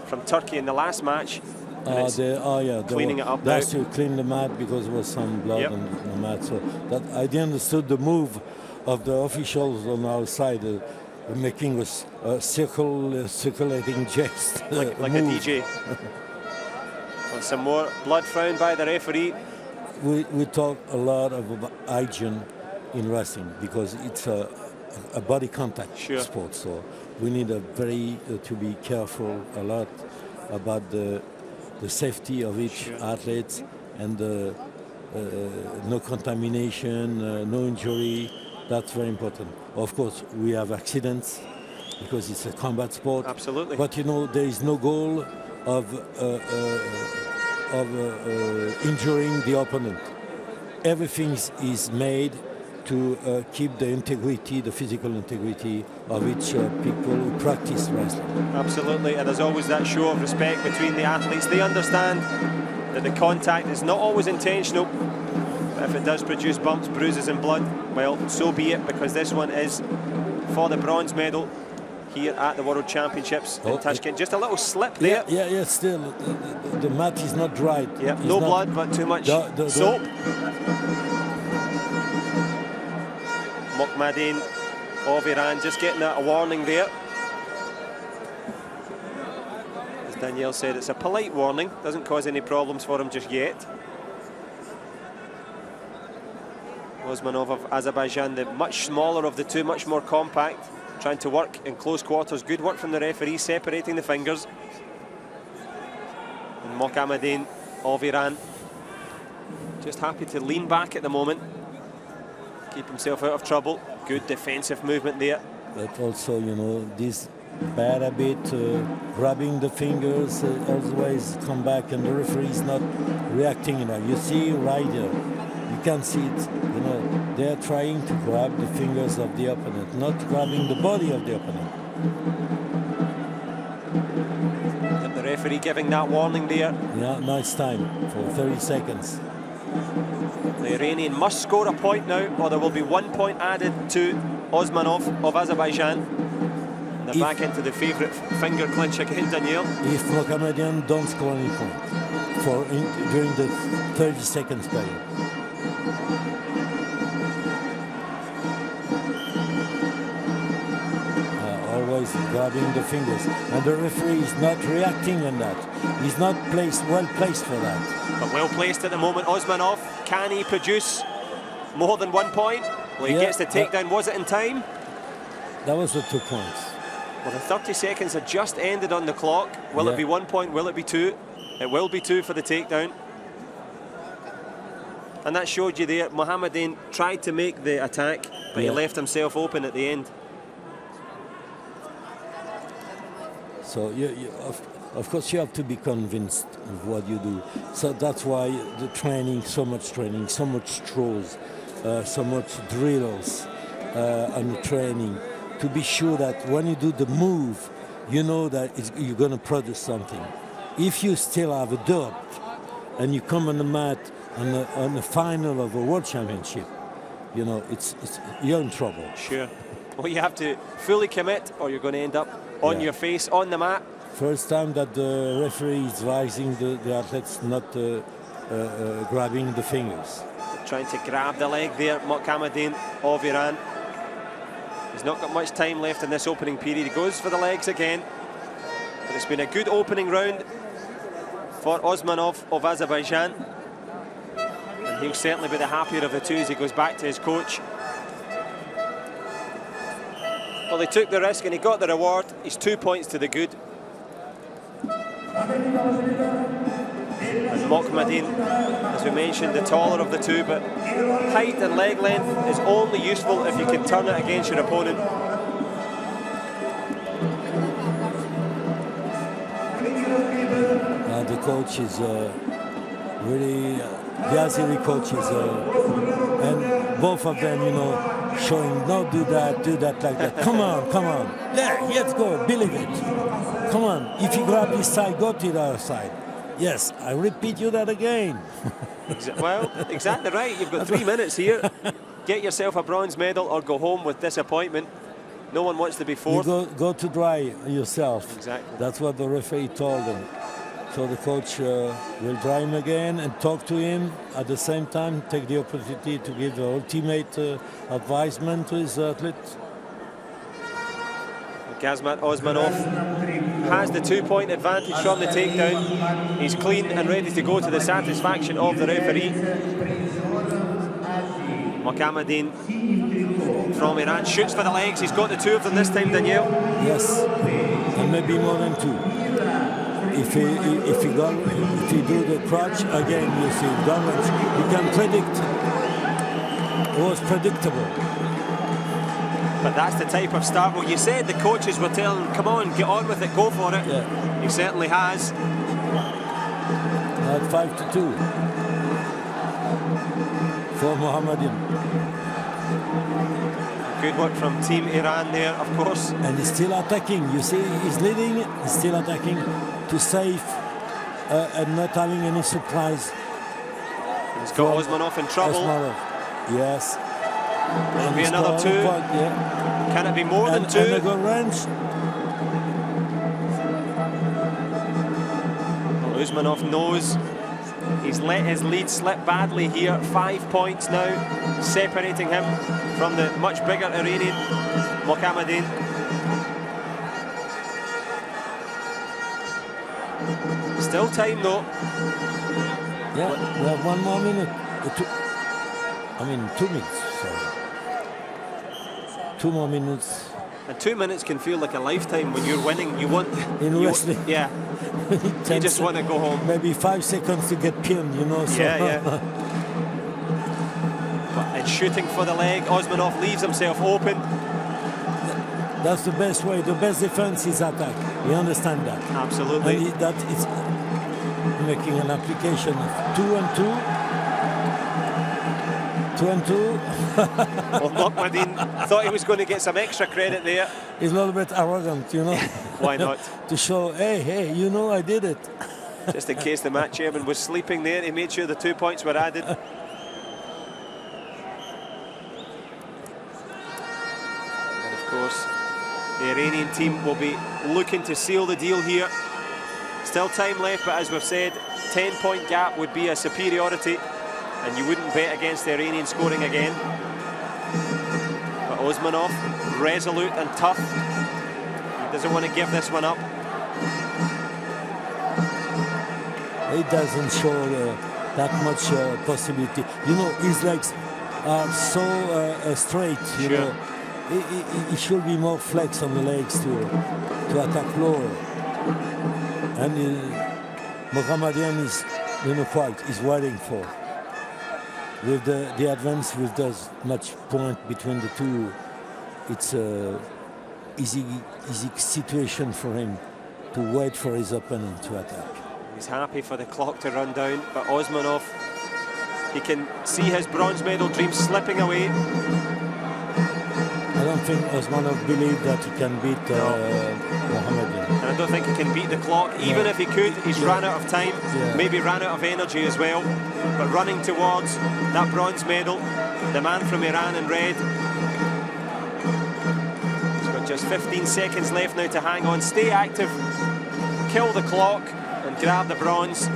Speaker 1: from Turkey in the last match.
Speaker 2: Cleaning
Speaker 1: it up
Speaker 2: now.
Speaker 1: now.
Speaker 2: That's to clean the mat because there was some blood on the mat. So that I didn't understood the move of the officials on our side, making a circulating gest.
Speaker 1: like a DJ. And some more blood found by the referee.
Speaker 2: We talk a lot about hygiene in wrestling because it's a body contact sport. So we need to be careful a lot about the safety of each athlete and no contamination, no injury. That's very important. Of course, we have accidents because it's a combat sport.
Speaker 1: Absolutely.
Speaker 2: But you know, there is no goal of injuring the opponent. Everything is made to keep the integrity, the physical integrity of each people who practice wrestling.
Speaker 1: Absolutely, and there's always that show of respect between the athletes. They understand that the contact is not always intentional, but if it does produce bumps, bruises and blood, well, so be it, because this one is for the bronze medal here at the World Championships in Tashkent. Just a little slip there.
Speaker 2: Yeah, still, the mat is not dried.
Speaker 1: Yeah, no blood, but too much soap. Mohammedan of Iran just getting a warning there. As Danielle said, it's a polite warning, doesn't cause any problems for him just yet. Osmanov of Azerbaijan, the much smaller of the two, much more compact. trying to work in close quarters. Good work from the referee, separating the fingers. And Mohammedan of Iran just happy to lean back at the moment, keep himself out of trouble. Good defensive movement there.
Speaker 2: But also, you know, this bad habit, grabbing the fingers, always come back, and the referee is not reacting enough. You see right here, you can see it, you know, they're trying to grab the fingers of the opponent, not grabbing the body of the opponent.
Speaker 1: The referee giving that warning there.
Speaker 2: Yeah, nice time for 30 seconds.
Speaker 1: The Iranian must score a point now, or there will be 1 point added to Osmanov of Azerbaijan. And they're back into the favourite finger clinch again, Daniel.
Speaker 2: If Mohammedan don't score any point during the 30 seconds period. Always grabbing the fingers, and the referee is not reacting on that. He's not well placed for that.
Speaker 1: But well placed at the moment, Osmanov. Can he produce more than 1 point? Well, he gets the takedown. Was it in time?
Speaker 2: That was the 2 points.
Speaker 1: Well, the 30 seconds had just ended on the clock. Will it be 1 point? Will it be 2? It will be 2 for the takedown. And that showed you there, Mohammedan tried to make the attack, but he left himself open at the end.
Speaker 2: So, of course, you have to be convinced of what you do. So that's why the training, so much throws, so much drills and training, to be sure that when you do the move, you know that you're going to produce something. If you still have a doubt and you come on the mat on the final of a world championship, you know, you're in trouble.
Speaker 1: Sure. Well, you have to fully commit, or you're going to end up on your face on the mat.
Speaker 2: First time that the referee is advising the athletes not grabbing the fingers.
Speaker 1: Trying to grab the leg there, Mohammedan of Iran. He's not got much time left in this opening period. He goes for the legs again. But it's been a good opening round for Osmanov of Azerbaijan. And he'll certainly be the happier of the two as he goes back to his coach. Well, they took the risk and he got the reward. He's 2 points to the good. And Mohammedan, as we mentioned, the taller of the two, but height and leg length is only useful if you can turn it against your opponent.
Speaker 2: The coach is really, the Azeri coach is, and both of them, you know, showing, no, do that like that. Come on. Yeah, let's go, believe it. Come on, if you grab this side, go to the other side. Yes, I repeat you that again.
Speaker 1: Well, exactly right. You've got 3 minutes here. Get yourself a bronze medal or go home with disappointment. No one wants to be fourth.
Speaker 2: You go to dry yourself.
Speaker 1: Exactly.
Speaker 2: That's what the referee told them. So the coach will dry him again and talk to him. At the same time, take the opportunity to give the ultimate advisement to his athletes.
Speaker 1: Gazmat Osmanov has the 2 point advantage from the takedown. He's clean and ready to go to the satisfaction of the referee. Mohammedan from Iran shoots for the legs. He's got the 2 of them this time, Daniel.
Speaker 2: Yes, and maybe more than 2. If he do the crutch again, you see damage. You can predict. It was predictable.
Speaker 1: But that's the type of start. Well, you said the coaches were telling him, come on, get on with it, go for it.
Speaker 2: Yeah.
Speaker 1: He certainly has.
Speaker 2: At 5-2 for Mohammedan.
Speaker 1: Good work from Team Iran there, of course.
Speaker 2: And he's still attacking. You see, he's leading, he's still attacking to save and not having any surprise.
Speaker 1: He's got Osmanov in trouble.
Speaker 2: Osmanov. Yes.
Speaker 1: Will it be another 2?
Speaker 2: Yeah.
Speaker 1: Can it be more than 2?
Speaker 2: And a good range.
Speaker 1: Well, Usmanov knows he's let his lead slip badly here. 5 points now, separating him from the much bigger Iranian, Mohammedan. Still time though.
Speaker 2: Yeah, we have 1 more minute. 2 minutes, sorry. 2 more minutes.
Speaker 1: And 2 minutes can feel like a lifetime when you're winning. You want...
Speaker 2: wrestling.
Speaker 1: Yeah. You just want to go home.
Speaker 2: Maybe 5 seconds to get pinned, you know. So.
Speaker 1: Yeah. But in shooting for the leg, Osmanov leaves himself open.
Speaker 2: That's the best way. The best defense is attack. We understand that.
Speaker 1: Absolutely.
Speaker 2: And that is making an application of 2 and 2. 2 and 2.
Speaker 1: Well, Mohammadin thought he was going to get some extra credit there.
Speaker 2: He's a little bit arrogant, you know.
Speaker 1: Why not?
Speaker 2: To show, hey, you know I did it.
Speaker 1: Just in case the match chairman was sleeping there, he made sure the 2 points were added. And of course, the Iranian team will be looking to seal the deal here. Still time left, but as we've said, 10-point gap would be a superiority, and you wouldn't bet against the Iranian scoring again. But Osmanov, resolute and tough. He doesn't want to give this one up.
Speaker 2: He doesn't show that much possibility. You know, his legs are so straight, you know. He should be more flex on the legs to attack lower. And Mohammadian is, you know, quite, is waiting for. With the advance, with those much point between the two, it's a easy situation for him to wait for his opponent to attack.
Speaker 1: He's happy for the clock to run down, but Osmanov, he can see his bronze medal dream slipping away.
Speaker 2: I don't think Osmanov believes that he can beat Mohammadian.
Speaker 1: And I don't think he can beat the clock. Even if he could, he's run out of time, maybe ran out of energy as well. But running towards that bronze medal, the man from Iran in red. He's got just 15 seconds left now to hang on. Stay active, kill the clock, and grab the bronze.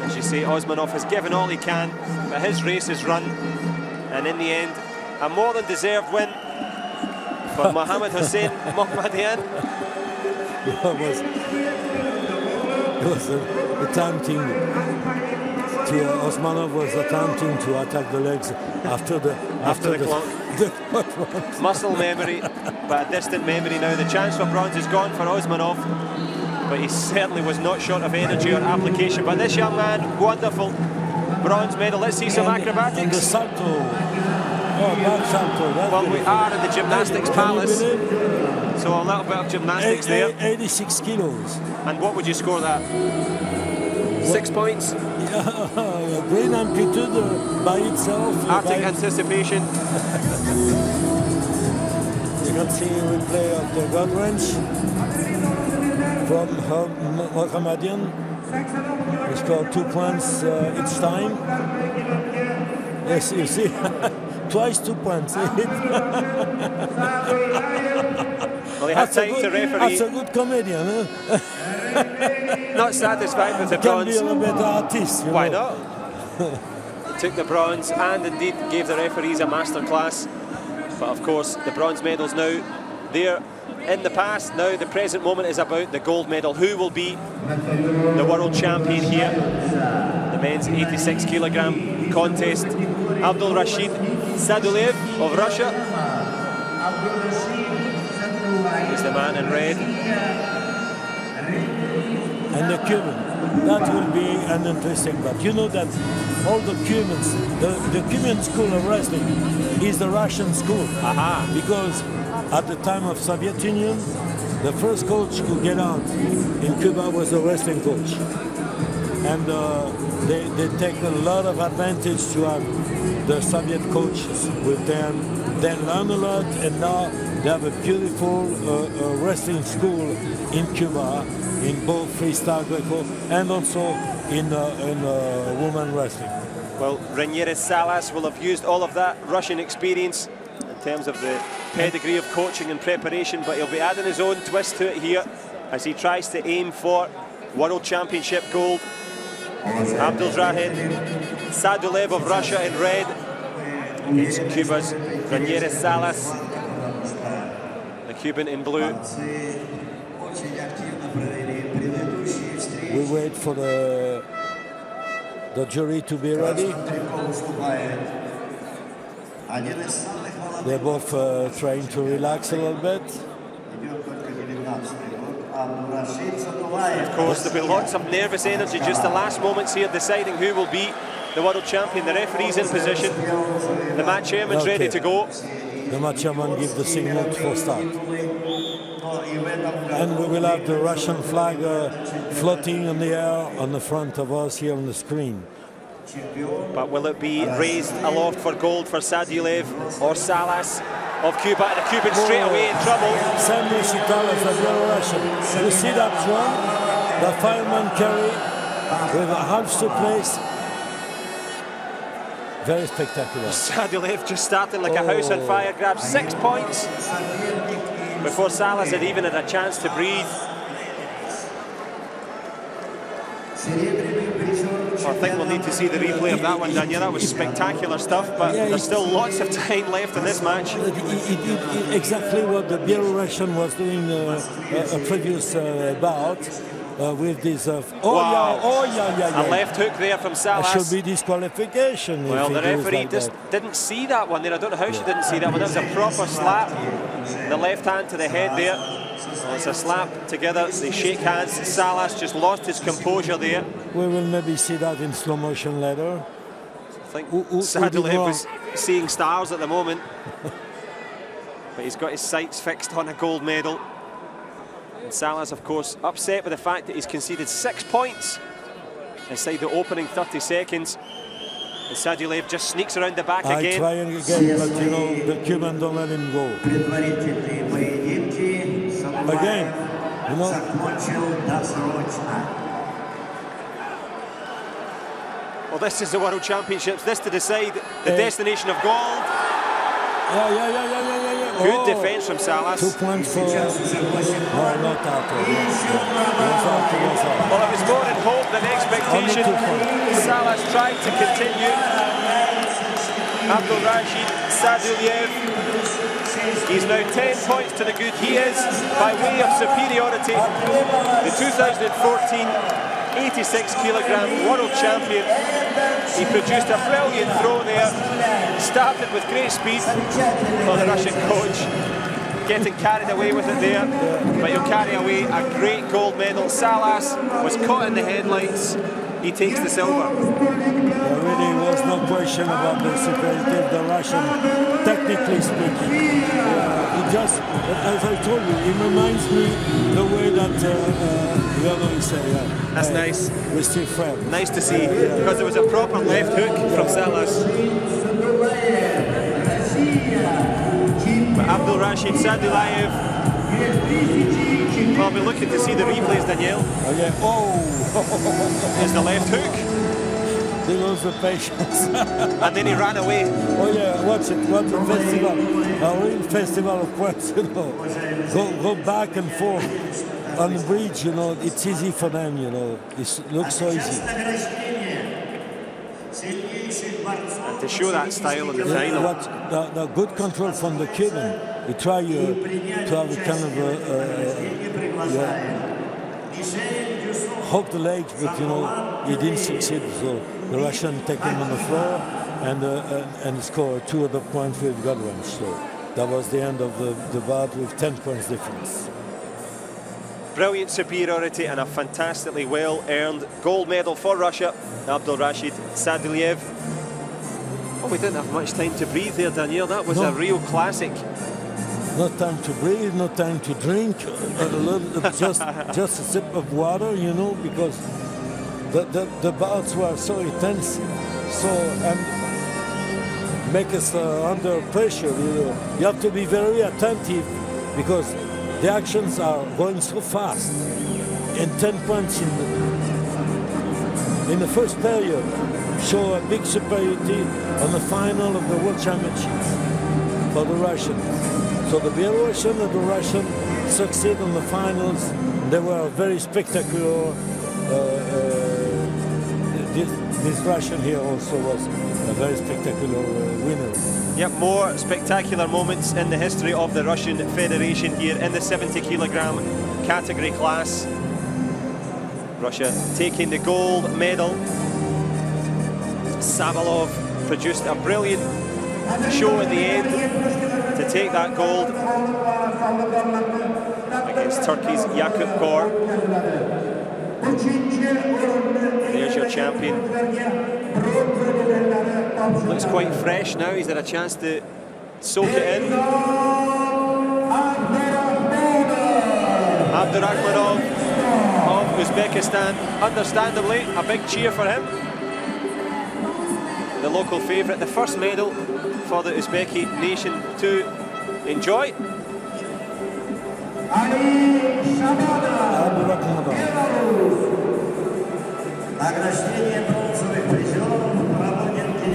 Speaker 1: As you say, Osmanov has given all he can, but his race is run. And in the end, a more than deserved win for Mohammad Hossein Mohammadian.
Speaker 2: It was attempting to Osmanov was attempting to attack the legs after the
Speaker 1: clock. Muscle memory, but a distant memory now. The chance for bronze is gone for Osmanov, but he certainly was not short of energy or application. But this young man, wonderful bronze medal. Let's see some acrobatics.
Speaker 2: And the salto. Oh, back salto.
Speaker 1: Well, we are in the gymnastics palace, so a little bit of gymnastics there.
Speaker 2: 86 kilos.
Speaker 1: And what would you score that? 6 points?
Speaker 2: Yeah, brain amplitude by itself.
Speaker 1: Arctic anticipation.
Speaker 2: You can see a replay of the gut wrench from Mohammadian. He scored 2 points each time. Yes, you see. Twice 2 points.
Speaker 1: Well, he had time to referee.
Speaker 2: That's a good comedian, huh?
Speaker 1: Not satisfied with the bronze.
Speaker 2: Can be a better artist.
Speaker 1: Why not? Took the bronze and indeed gave the referees a masterclass. But of course, the bronze medal's now there in the past. Now the present moment is about the gold medal. Who will be the world champion here? The men's 86 kilogram contest. Abdul Rashid Sadulev of Russia. He's the man in red.
Speaker 2: And the Cuban, that will be an interesting, but you know that all the Cubans, the Cuban school of wrestling is the Russian school. Because at the time of Soviet Union, the first coach who get out in Cuba was the wrestling coach. And they take a lot of advantage to have the Soviet coaches with them. They learn a lot, and now they have a beautiful wrestling school in Cuba, in both freestyle Greco and also in women wrestling.
Speaker 1: Well, Ranieres Salas will have used all of that Russian experience in terms of the pedigree of coaching and preparation, but he'll be adding his own twist to it here as he tries to aim for World Championship gold. Abdulrahid Sadulev of Russia in red against Cuba's Ranieres Salas, the Cuban in blue.
Speaker 2: We wait for the jury to be ready. They're both trying to relax a little bit.
Speaker 1: Of course, there'll be lots of nervous energy, just the last moments here deciding who will be the world champion. The referee's in position, the match chairman's ready to go.
Speaker 2: The match chairman gives the signal for start. And we will have the Russian flag floating in the air on the front of us here on the screen.
Speaker 1: But will it be raised aloft for gold for Sadulev or Salas of Cuba? And the Cuban straight away in trouble.
Speaker 2: Same recital as the Belarusian. You see that one? The fireman carry with a half to place. Very spectacular.
Speaker 1: Sadulev just starting like a house on fire, grabs 6 points before Salas had even had a chance to breathe. Well, I think we'll need to see the replay of that one, Daniel. That was spectacular stuff, but there's still lots of time left in this match.
Speaker 2: Exactly what the Belarusian was doing a previous bout with this. A
Speaker 1: left hook there from Salas.
Speaker 2: It should be disqualification.
Speaker 1: Well, the referee just didn't see that one there. I don't know how she didn't see that one. That was a proper slap. The left hand to the head there. It's a slap together. They shake hands. Salas just lost his composure there.
Speaker 2: We will maybe see that in slow motion later.
Speaker 1: I think Sadulev was seeing stars at the moment. But he's got his sights fixed on a gold medal. And Salas, of course, upset with the fact that he's conceded 6 points inside the opening 30 seconds. And Sadulev just sneaks around the back again.
Speaker 2: Trying again, but you know, the Cuban don't let him go. Again, you know.
Speaker 1: Well, this is the World Championships. This to decide the destination of gold.
Speaker 2: Yeah.
Speaker 1: Good defence from Salas.
Speaker 2: 2 points for... No, not that.
Speaker 1: Well, it was more in hope than expectation. Salas tried to continue. Abdulrashid Sadulev. He's now 10 points to the good. He is, by way of superiority, the 2014 86-kilogram world champion. He produced a brilliant throw there. Started with great speed. Well, the Russian coach getting carried away with it there, but he'll carry away a great gold medal. Salas was caught in the headlights. He takes the silver.
Speaker 2: There really was no question about the superiority of the Russian, technically speaking. It just, as I told you, it reminds me the way that the other say.
Speaker 1: That's nice.
Speaker 2: We're still friends.
Speaker 1: Nice to see, because there was a proper left hook from Salas. But Abdulrashid Sadulev, well, we're looking to see the replays, Danielle. There's the left hook.
Speaker 2: He lost the patience.
Speaker 1: And then he ran away.
Speaker 2: Oh yeah, watch it. Watch the festival. A real festival of points, you know. Go back and forth on the bridge, you know. It's easy for them, you know. It looks so easy.
Speaker 1: And to show that style in the final.
Speaker 2: The good control from the Cuban. He tried to have a kind of hook the legs, but you know he didn't succeed. So the Russian take him on the floor and score 2 other points with God range. So that was the end of the bout with 10 points difference.
Speaker 1: Brilliant superiority and a fantastically well-earned gold medal for Russia. Abdulrashid Sadulev. Oh, we didn't have much time to breathe there, Daniel. That was a real classic.
Speaker 2: No time to breathe, no time to drink, just a sip of water, you know, because the bouts were so intense, and make us under pressure. You have to be very attentive because the actions are going so fast. And 10 points in the first period show a big superiority on the final of the World Championships for the Russians. So the Belarusian and the Russian succeed in the finals. They were very spectacular. This Russian here also was a very spectacular winner.
Speaker 1: Yep, more spectacular moments in the history of the Russian Federation here in the 70-kilogram category class. Russia taking the gold medal. Sabalov produced a brilliant show in the end to take that gold against Turkey's Jakub Gor. There's your champion. Looks quite fresh now. He's had a chance to soak it in. Abdurakhmanov of Uzbekistan. Understandably, a big cheer for him. The local favourite, the first medal for the Uzbeki nation to enjoy.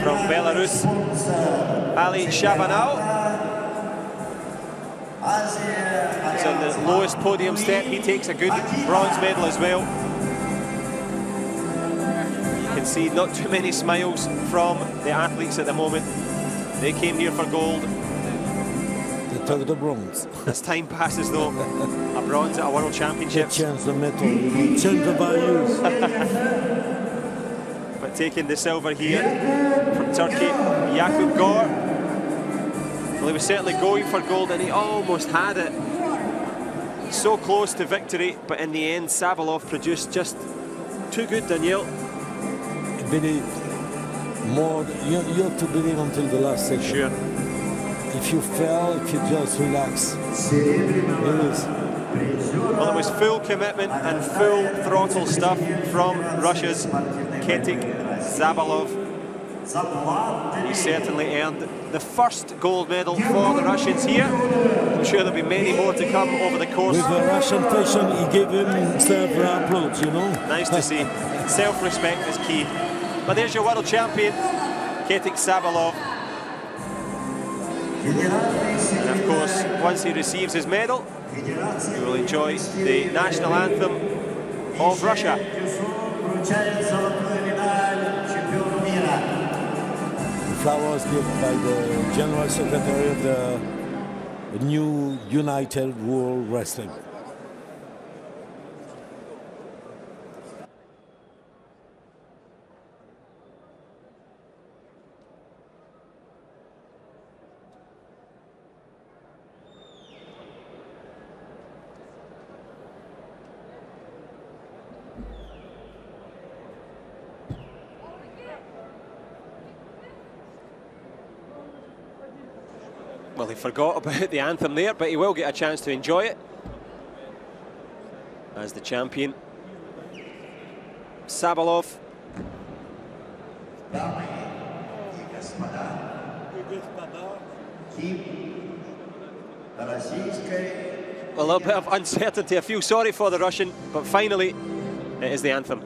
Speaker 1: From Belarus, Ali Shabanov. He's on the lowest podium step. He takes a good bronze medal as well. You can see not too many smiles from the athletes at the moment. They came here for gold.
Speaker 2: They took the bronze.
Speaker 1: As time passes though, a bronze at a World Championships.
Speaker 2: They changed the metal, change the values.
Speaker 1: But taking the silver here from Turkey, Jakub Gor. Well, he was certainly going for gold and he almost had it. So close to victory, but in the end, Sabalov produced just too good, Daniel.
Speaker 2: Believe more. You have to believe until the last second.
Speaker 1: Sure.
Speaker 2: If you fail, if you just relax, you lose.
Speaker 1: Well, it was full commitment and full throttle stuff from Russia's Ketik Sabalov. He certainly earned the first gold medal for the Russians here. I'm sure there'll be many more to come over the course.
Speaker 2: With the Russian fashion, he gave himself an approach, you know.
Speaker 1: Nice to see. Self-respect is key. But there's your world champion, Ketik Sabalov. And of course, once he receives his medal, he will enjoy the national anthem of Russia.
Speaker 2: The flowers given by the General Secretary of the new United World Wrestling.
Speaker 1: Well, he forgot about the anthem there, but he will get a chance to enjoy it as the champion. Sabalov. A little bit of uncertainty. I feel sorry for the Russian, but finally it is the anthem.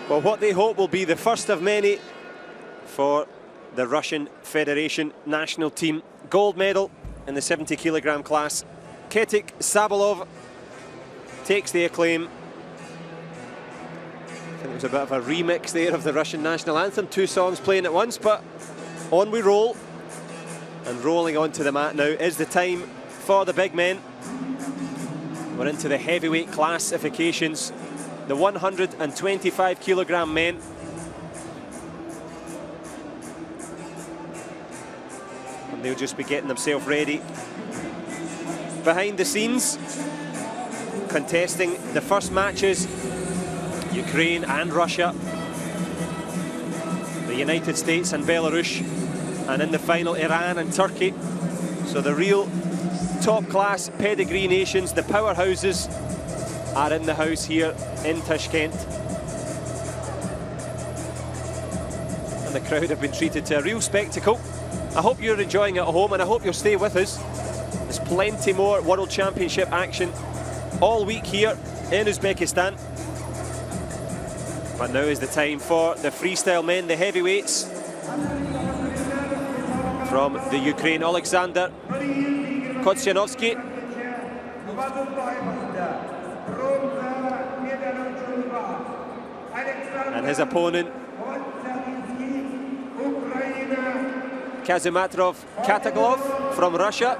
Speaker 1: Well, what they hope will be the first of many for the Russian Federation national team. Gold medal in the 70 kilogram class. Ketik Sabalov takes the acclaim. I think it was a bit of a remix there of the Russian national anthem. Two songs playing at once, but on we roll. And rolling onto the mat now is the time for the big men. We're into the heavyweight classifications. The 125 kilogram men. And they'll just be getting themselves ready. Behind the scenes, contesting the first matches, Ukraine and Russia, the United States and Belarus, and in the final Iran and Turkey. So the real top-class pedigree nations, the powerhouses, are in the house here in Tashkent. And the crowd have been treated to a real spectacle. I hope you're enjoying it at home, and I hope you'll stay with us. There's plenty more World Championship action all week here in Uzbekistan. But now is the time for the freestyle men, the heavyweights. From the Ukraine, Alexander Kotsianovsky. And his opponent, Kazimatrov Kataglov from Russia.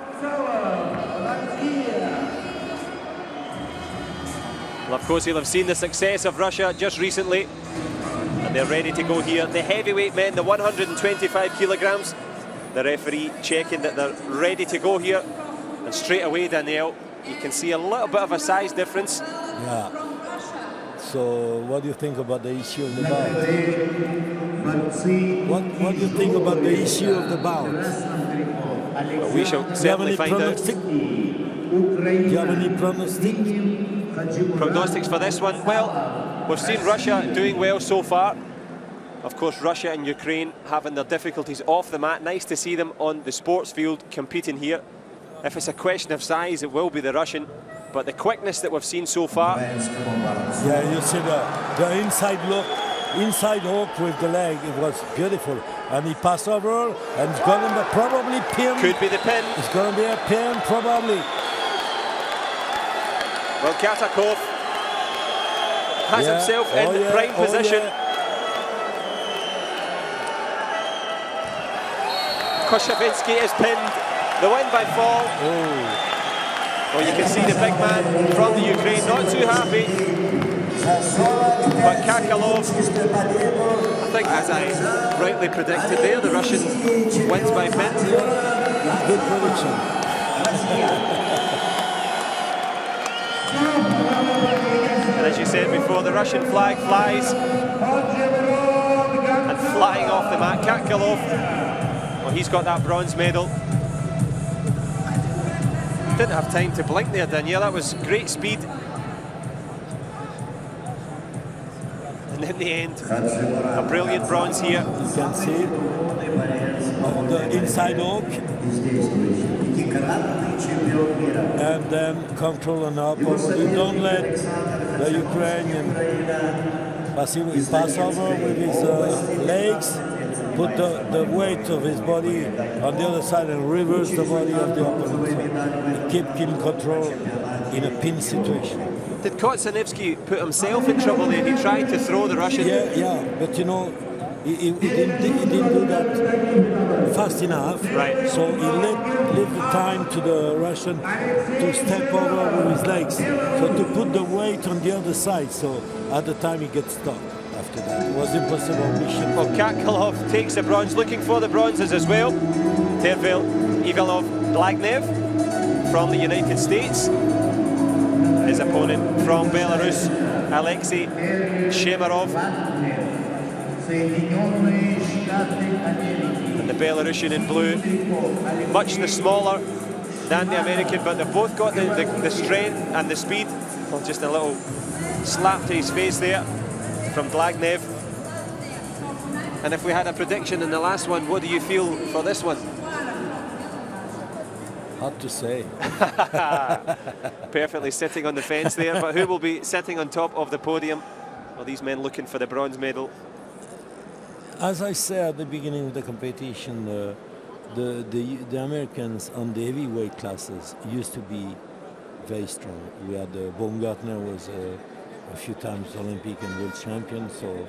Speaker 1: Well, of course, you'll have seen the success of Russia just recently, and they're ready to go here. The heavyweight men, the 125 kilograms, the referee checking that they're ready to go here. And straight away, Danielle, you can see a little bit of a size difference.
Speaker 2: Yeah. So what do you think about the issue of the bout? What do you think about the issue of the bout?
Speaker 1: Well, we shall certainly find out.
Speaker 2: Do you have any prognostic?
Speaker 1: Prognostics for this one? Well, we've seen Russia doing well so far. Of course, Russia and Ukraine having their difficulties off the mat. Nice to see them on the sports field competing here. If it's a question of size, it will be the Russian. But the quickness that we've seen so far.
Speaker 2: Yeah, you see the inside hook with the leg, it was beautiful. And he passed over, and it's going to be probably pin.
Speaker 1: Could be the pin.
Speaker 2: It's going to be a pin, probably.
Speaker 1: Well, Katakov has himself in the prime position. Koshavinsky is pinned. The win by fall. Well, you can see the big man from the Ukraine not too happy. But Kakalov, I think, as I rightly predicted there, the Russian wins by pin.
Speaker 2: Good prediction.
Speaker 1: And as you said before, the Russian flag flies. And flying off the mat, Kakalov, well, he's got that bronze medal. Didn't have time to blink there, Danielle. That was great speed. And in the end, a brilliant bronze here.
Speaker 2: You can see the inside hook. And then control and up. You don't let the Ukrainian pass over with his legs, put the weight of his body on the other side and reverse the body of the opponent. So keep in control in a pin situation.
Speaker 1: Did Kotsianovsky put himself in trouble there? He tried to throw the Russian.
Speaker 2: Yeah, but you know, he didn't do that fast enough.
Speaker 1: Right.
Speaker 2: So he left the time to the Russian to step over with his legs. So to put the weight on the other side. So at the time he gets stuck. After that, it was impossible mission.
Speaker 1: Well, Kakalov takes the bronze, looking for the bronzes as well. Tervel Ivalov Blagnev from the United States. His opponent from Belarus, Alexei Shemarov. And the Belarusian in blue, much the smaller than the American, but they've both got the strength and the speed. Well, just a little slap to his face there from Blagnev. And if we had a prediction in the last one, what do you feel for this one?
Speaker 2: Hard to say.
Speaker 1: Perfectly sitting on the fence there, but who will be sitting on top of the podium? Well, these men looking for the bronze medal.
Speaker 2: As I said at the beginning of the competition, the Americans on the heavyweight classes used to be very strong. We had Baumgartner was a few times Olympic and world champion, so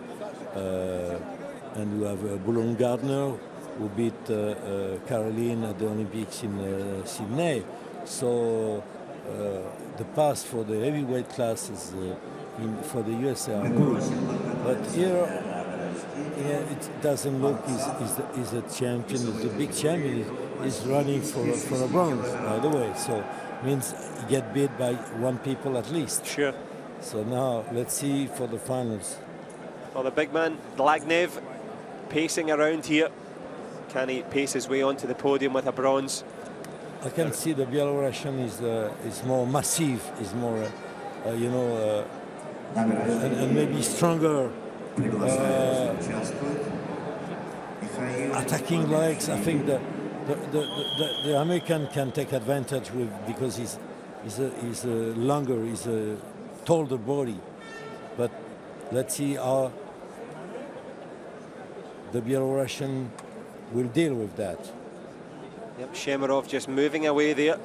Speaker 2: and we have Boulon Gardner, who beat Caroline at the Olympics in Sydney. So the past for the heavyweight classes for the USA are good, but here it doesn't look is a champion, is the big champion is running for a bronze, by the way. So means you get beat by one people at least.
Speaker 1: Sure.
Speaker 2: So now let's see for the finals.
Speaker 1: Well, the big man, Lagnev, pacing around here. Can he pace his way onto the podium with a bronze?
Speaker 2: I can see the Belarusian is more massive, is more, you know, and maybe stronger attacking legs. I think the American can take advantage with because he's a longer, he's a taller body. But let's see how the Belarusian will deal with that.
Speaker 1: Yep, Shemarov just moving away there,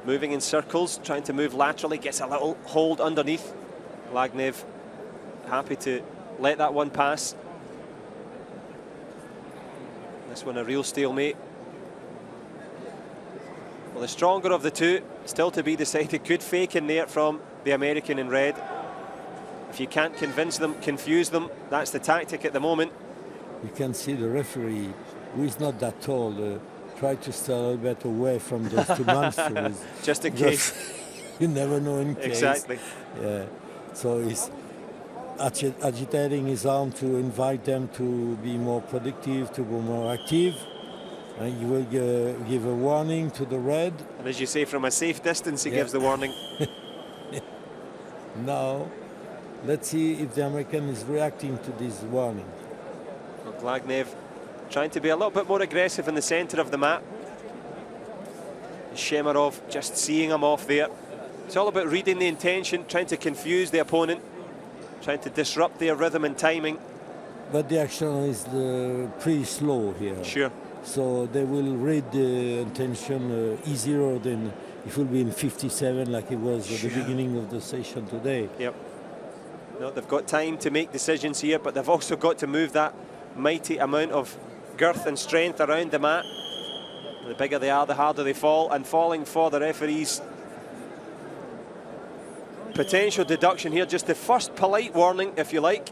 Speaker 1: moving in circles, trying to move laterally, gets a little hold underneath. Lagnev happy to let that one pass. This one a real stalemate. Well, the stronger of the two, still to be decided. Good fake in there from the American in red. If you can't convince them, confuse them, that's the tactic at the moment.
Speaker 2: You can see the referee, who is not that tall, try to stay a little bit away from those two monsters.
Speaker 1: Just in case.
Speaker 2: You never know in case.
Speaker 1: Exactly.
Speaker 2: Yeah. So he's agitating his arm to invite them to be more productive, to be more active. And you will give a warning to the red.
Speaker 1: And as you say, from a safe distance, he gives the warning.
Speaker 2: Now, let's see if the American is reacting to this warning.
Speaker 1: Well, Lagnev trying to be a little bit more aggressive in the centre of the mat. Shemarov just seeing him off there. It's all about reading the intention, trying to confuse the opponent, trying to disrupt their rhythm and timing.
Speaker 2: But the action is pretty slow here.
Speaker 1: Sure.
Speaker 2: So they will read the intention easier than it will be in 57 like it was at the beginning of the session today.
Speaker 1: Yep. No, they've got time to make decisions here, but they've also got to move that mighty amount of girth and strength around the mat. The bigger they are, the harder they fall, and falling for the referee's potential deduction here. Just the first polite warning, if you like.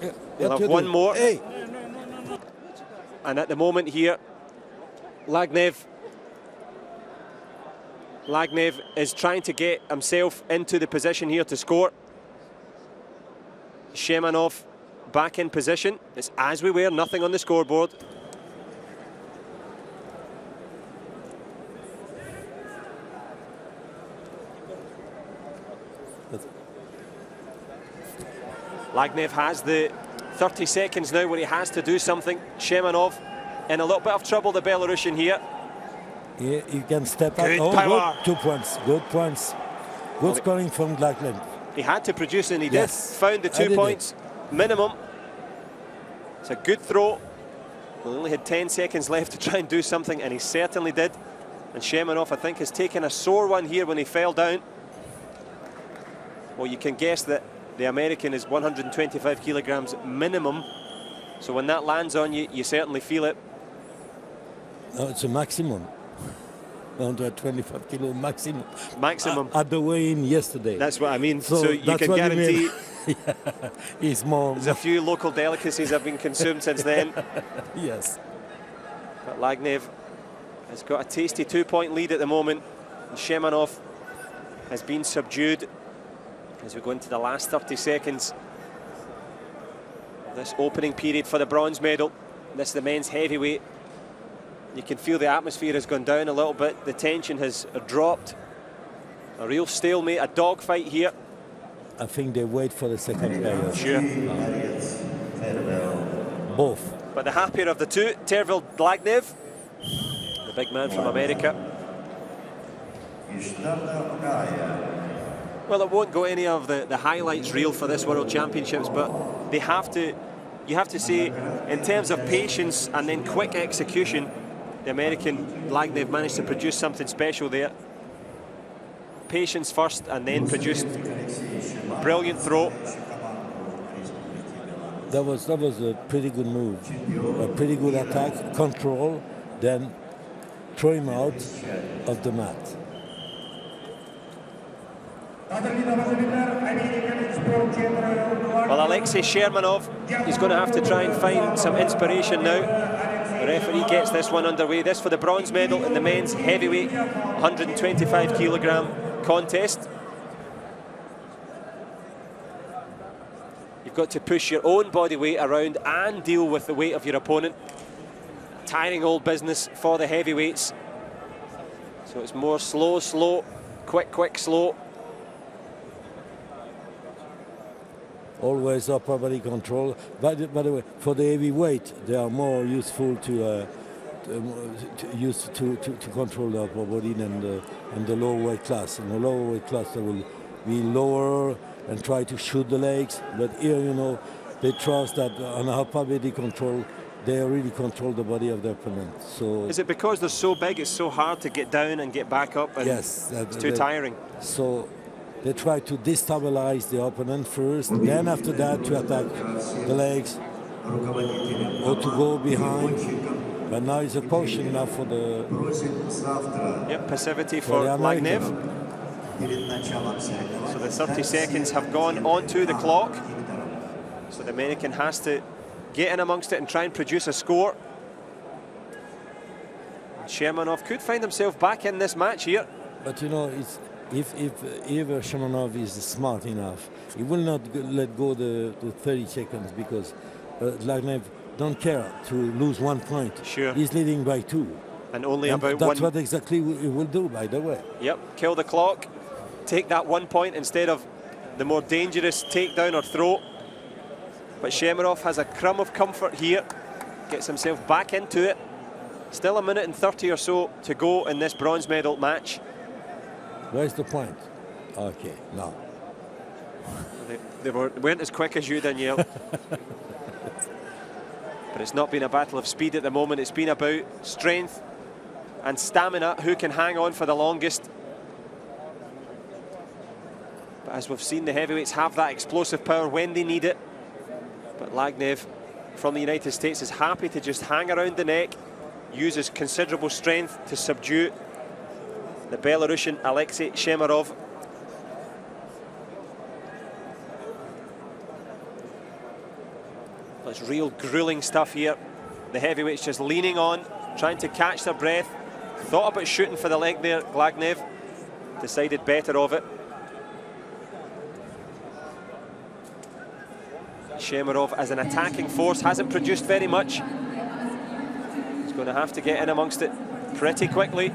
Speaker 2: Yeah,
Speaker 1: They'll have one more.
Speaker 2: Hey.
Speaker 1: And at the moment here, Lagnev is trying to get himself into the position here to score. Shemanov back in position. It's as we were, nothing on the scoreboard. Lagnev has the 30 seconds now where he has to do something. Shemanov in a little bit of trouble, the Belarusian here.
Speaker 2: Yeah, you can step up.
Speaker 1: Good power.
Speaker 2: Good. 2 points. Good points. Good scoring from Lagnev.
Speaker 1: He had to produce and he
Speaker 2: Yes.
Speaker 1: did. Found the 2 points minimum. It's a good throw. We only had 10 seconds left to try and do something, and he certainly did. And Shemanov, I think, has taken a sore one here when he fell down. Well, you can guess that the American is 125 kilograms minimum. So when that lands on you, you certainly feel it.
Speaker 2: No, it's a maximum. 125 kilo maximum.
Speaker 1: Maximum.
Speaker 2: At the weigh-in yesterday.
Speaker 1: That's what I mean. So you
Speaker 2: that's
Speaker 1: can
Speaker 2: what
Speaker 1: guarantee
Speaker 2: yeah. He's more.
Speaker 1: there's a few local delicacies have been consumed since then.
Speaker 2: Yes.
Speaker 1: But Lagnev has got a tasty 2-point lead at the moment. And Shemanov has been subdued as we go into the last 30 seconds of this opening period for the bronze medal. This is the men's heavyweight. You can feel the atmosphere has gone down a little bit. The tension has dropped. A real stalemate, a dogfight here.
Speaker 2: I think they wait for the second period.
Speaker 1: Sure.
Speaker 2: Both.
Speaker 1: But the happier of the two, Tervel Lagnev, the big man from America. Well, it won't go any of the highlights reel for this World Championships, but they have to, you have to say, in terms of patience and then quick execution, the American Lagnev managed to produce something special there. Patience first and then produced brilliant throw.
Speaker 2: That was a pretty good move, a pretty good attack, control, then throw him out of the mat.
Speaker 1: Well, Alexei Shermanov, he's going to have to try and find some inspiration now. The referee gets this one underway. This for the bronze medal in the men's heavyweight 125 kilogram contest. You've got to push your own body weight around and deal with the weight of your opponent. Tiring old business for the heavyweights. So it's more slow, slow, quick, quick, slow.
Speaker 2: Always upper body control. By the way, for the heavyweight, they are more useful to control the upper body than the lower weight class. In the lower weight class, they will be lower and try to shoot the legs. But here, you know, they trust that on upper body control, they really control the body of their opponent. So
Speaker 1: is it because they're so big, it's so hard to get down and get back up? And
Speaker 2: yes,
Speaker 1: it's too tiring.
Speaker 2: So they try to destabilize the opponent first, then after that to attack the legs or to go behind. But now it's a caution now for the
Speaker 1: passivity for Lagnev. So the 30 seconds have gone onto the clock. So the American has to get in amongst it and try and produce a score. Shermanov could find himself back in this match here.
Speaker 2: But you know, it's, if Shermanov is smart enough, he will not let go the 30 seconds because Lagnev don't care to lose 1 point.
Speaker 1: Sure.
Speaker 2: He's leading by 2.
Speaker 1: And only
Speaker 2: and
Speaker 1: about
Speaker 2: that's
Speaker 1: one.
Speaker 2: what exactly he will do, by the way.
Speaker 1: Yep, kill the clock, take that 1 point instead of the more dangerous takedown or throw. But Shemarov has a crumb of comfort here, gets himself back into it. Still a minute and 30 or so to go in this bronze medal match.
Speaker 2: Where's the point? Okay, no.
Speaker 1: They weren't as quick as you, Danielle. But it's not been a battle of speed at the moment. It's been about strength and stamina, who can hang on for the longest. But as we've seen, the heavyweights have that explosive power when they need it. But Lagnev from the United States is happy to just hang around the neck, uses considerable strength to subdue the Belarusian Alexei Shemarov. It's real grueling stuff here. The heavyweights just leaning on, trying to catch their breath. Thought about shooting for the leg there, Lagnev. Decided better of it. Shemarov as an attacking force hasn't produced very much. He's going to have to get in amongst it pretty quickly.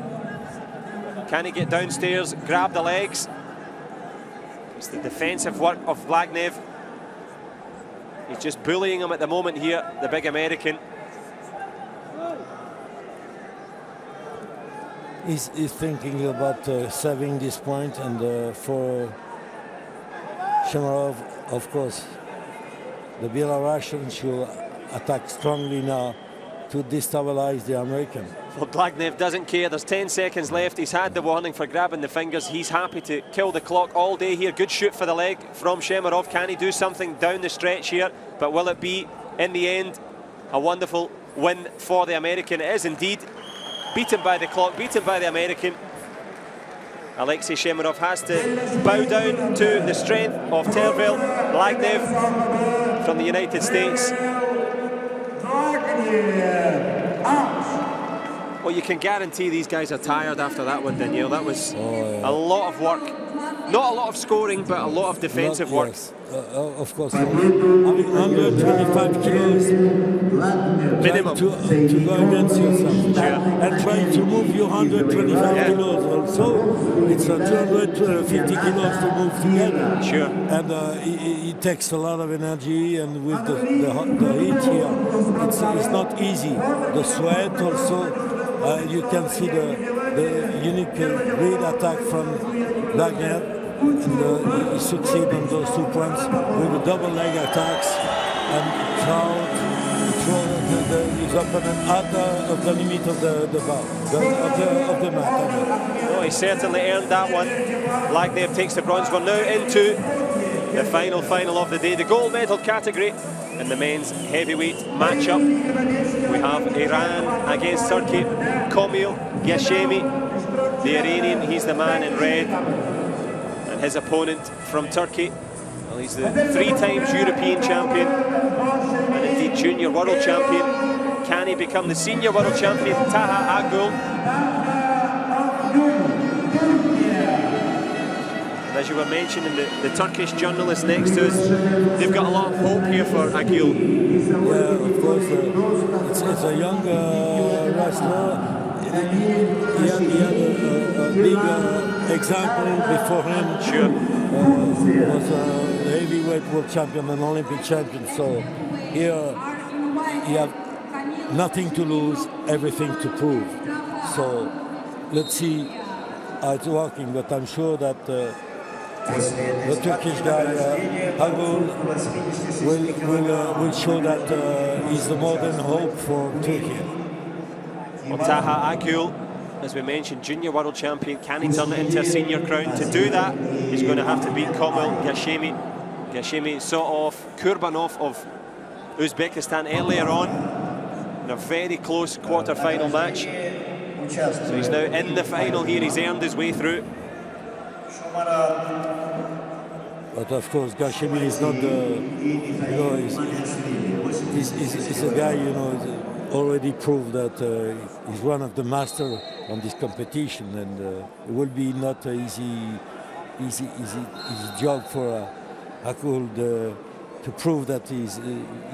Speaker 1: Can he get downstairs, grab the legs? It's the defensive work of Lagnev. He's just bullying him at the moment here, the big American.
Speaker 2: He's thinking about saving this point, and for Shemarov, of course, the Belarusian should attack strongly now to destabilize the American.
Speaker 1: Well, Lagnev doesn't care. There's 10 seconds left. He's had the warning for grabbing the fingers. He's happy to kill the clock all day here. Good shoot for the leg from Shemarov. Can he do something down the stretch here? But will it be, in the end, a wonderful win for the American? It is indeed. Beaten by the clock, beaten by the American. Alexei Shemarov has to bow down to the strength of Tervel. Lagnev from the United States. Well, you can guarantee these guys are tired after that one, Danielle. That was a lot of work. Not a lot of scoring, but a lot of defensive work.
Speaker 2: Yes, of course. I mean, 125 kilos
Speaker 1: minimum
Speaker 2: to go against yourself.
Speaker 1: Sure.
Speaker 2: And trying to move your 125 kilos also. It's 250 kilos to move together.
Speaker 1: Sure.
Speaker 2: And it takes a lot of energy, and with the heat here, it's not easy. The sweat also. You can see the unique great attack from Lagnev, and he succeeded on those 2 points with the double leg attacks and throw his opponent out of the limit of the bar, of the mat.
Speaker 1: Oh, he certainly earned that one. Lagnev takes the bronze. We're now into the final of the day, the gold medal category. In the men's heavyweight matchup, we have Iran against Turkey. Komil Ghashemi, the Iranian, he's the man in red. And his opponent from Turkey, well, he's the 3 times European champion and indeed junior world champion Can he become the senior world champion? Taha Agul. And as you were mentioning, the Turkish journalist next to us, they've got a lot of hope here for Agul.
Speaker 2: Yeah, of course. It's a young wrestler. He had a big example before him.
Speaker 1: Sure.
Speaker 2: He was a heavyweight world champion and Olympic champion. So here he have nothing to lose, everything to prove. So let's see how it's working. But I'm sure that the Turkish guy Agul will show that he's the modern hope for Turkey.
Speaker 1: Well, Taha Agul, as we mentioned, junior world champion. Can he turn it into a senior crown? To do that, he's going to have to beat Komil Gashemi. Gashemi sort of Kurbanov of Uzbekistan earlier on in a very close quarter-final match. So he's now in the final here. He's earned his way through.
Speaker 2: But of course, Gashemi is not the, he's a guy, already proved that he's one of the masters on this competition, and it will be not an easy job for Agul to prove that his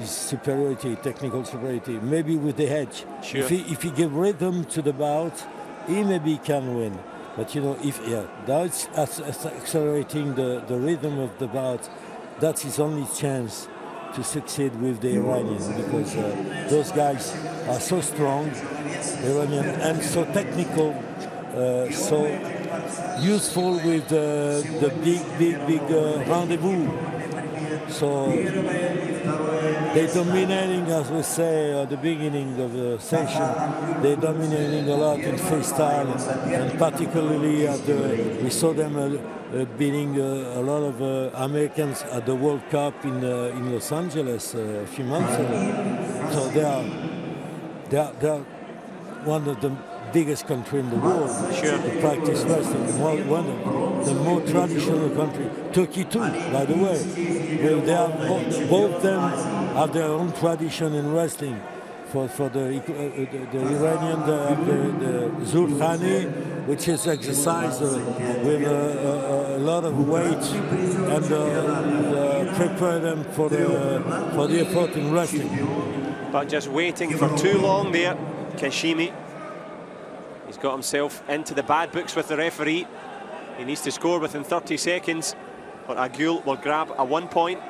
Speaker 2: superiority, technical superiority, maybe with the edge.
Speaker 1: Sure.
Speaker 2: If he give rhythm to the bout, he maybe can win. But that's accelerating the rhythm of the bout. That's his only chance to succeed with the Iranians, because those guys are so strong, Iranian, and so technical, so useful with the big rendezvous. So they're dominating, as we say at the beginning of the session, they're dominating a lot in freestyle, and particularly we saw them beating a lot of Americans at the World Cup in Los Angeles a few months ago. So they are one of the biggest country in the world to practice wrestling. One of the more traditional country. Turkey too, by the way. They have both of them have their own tradition in wrestling. For the Iranian, the Zurkhani, which is exercise with a lot of weight, and prepare them for the effort in wrestling.
Speaker 1: But just waiting for too long there, Gashemi. He's got himself into the bad books with the referee. He needs to score within 30 seconds, but Agul will grab a 1 point.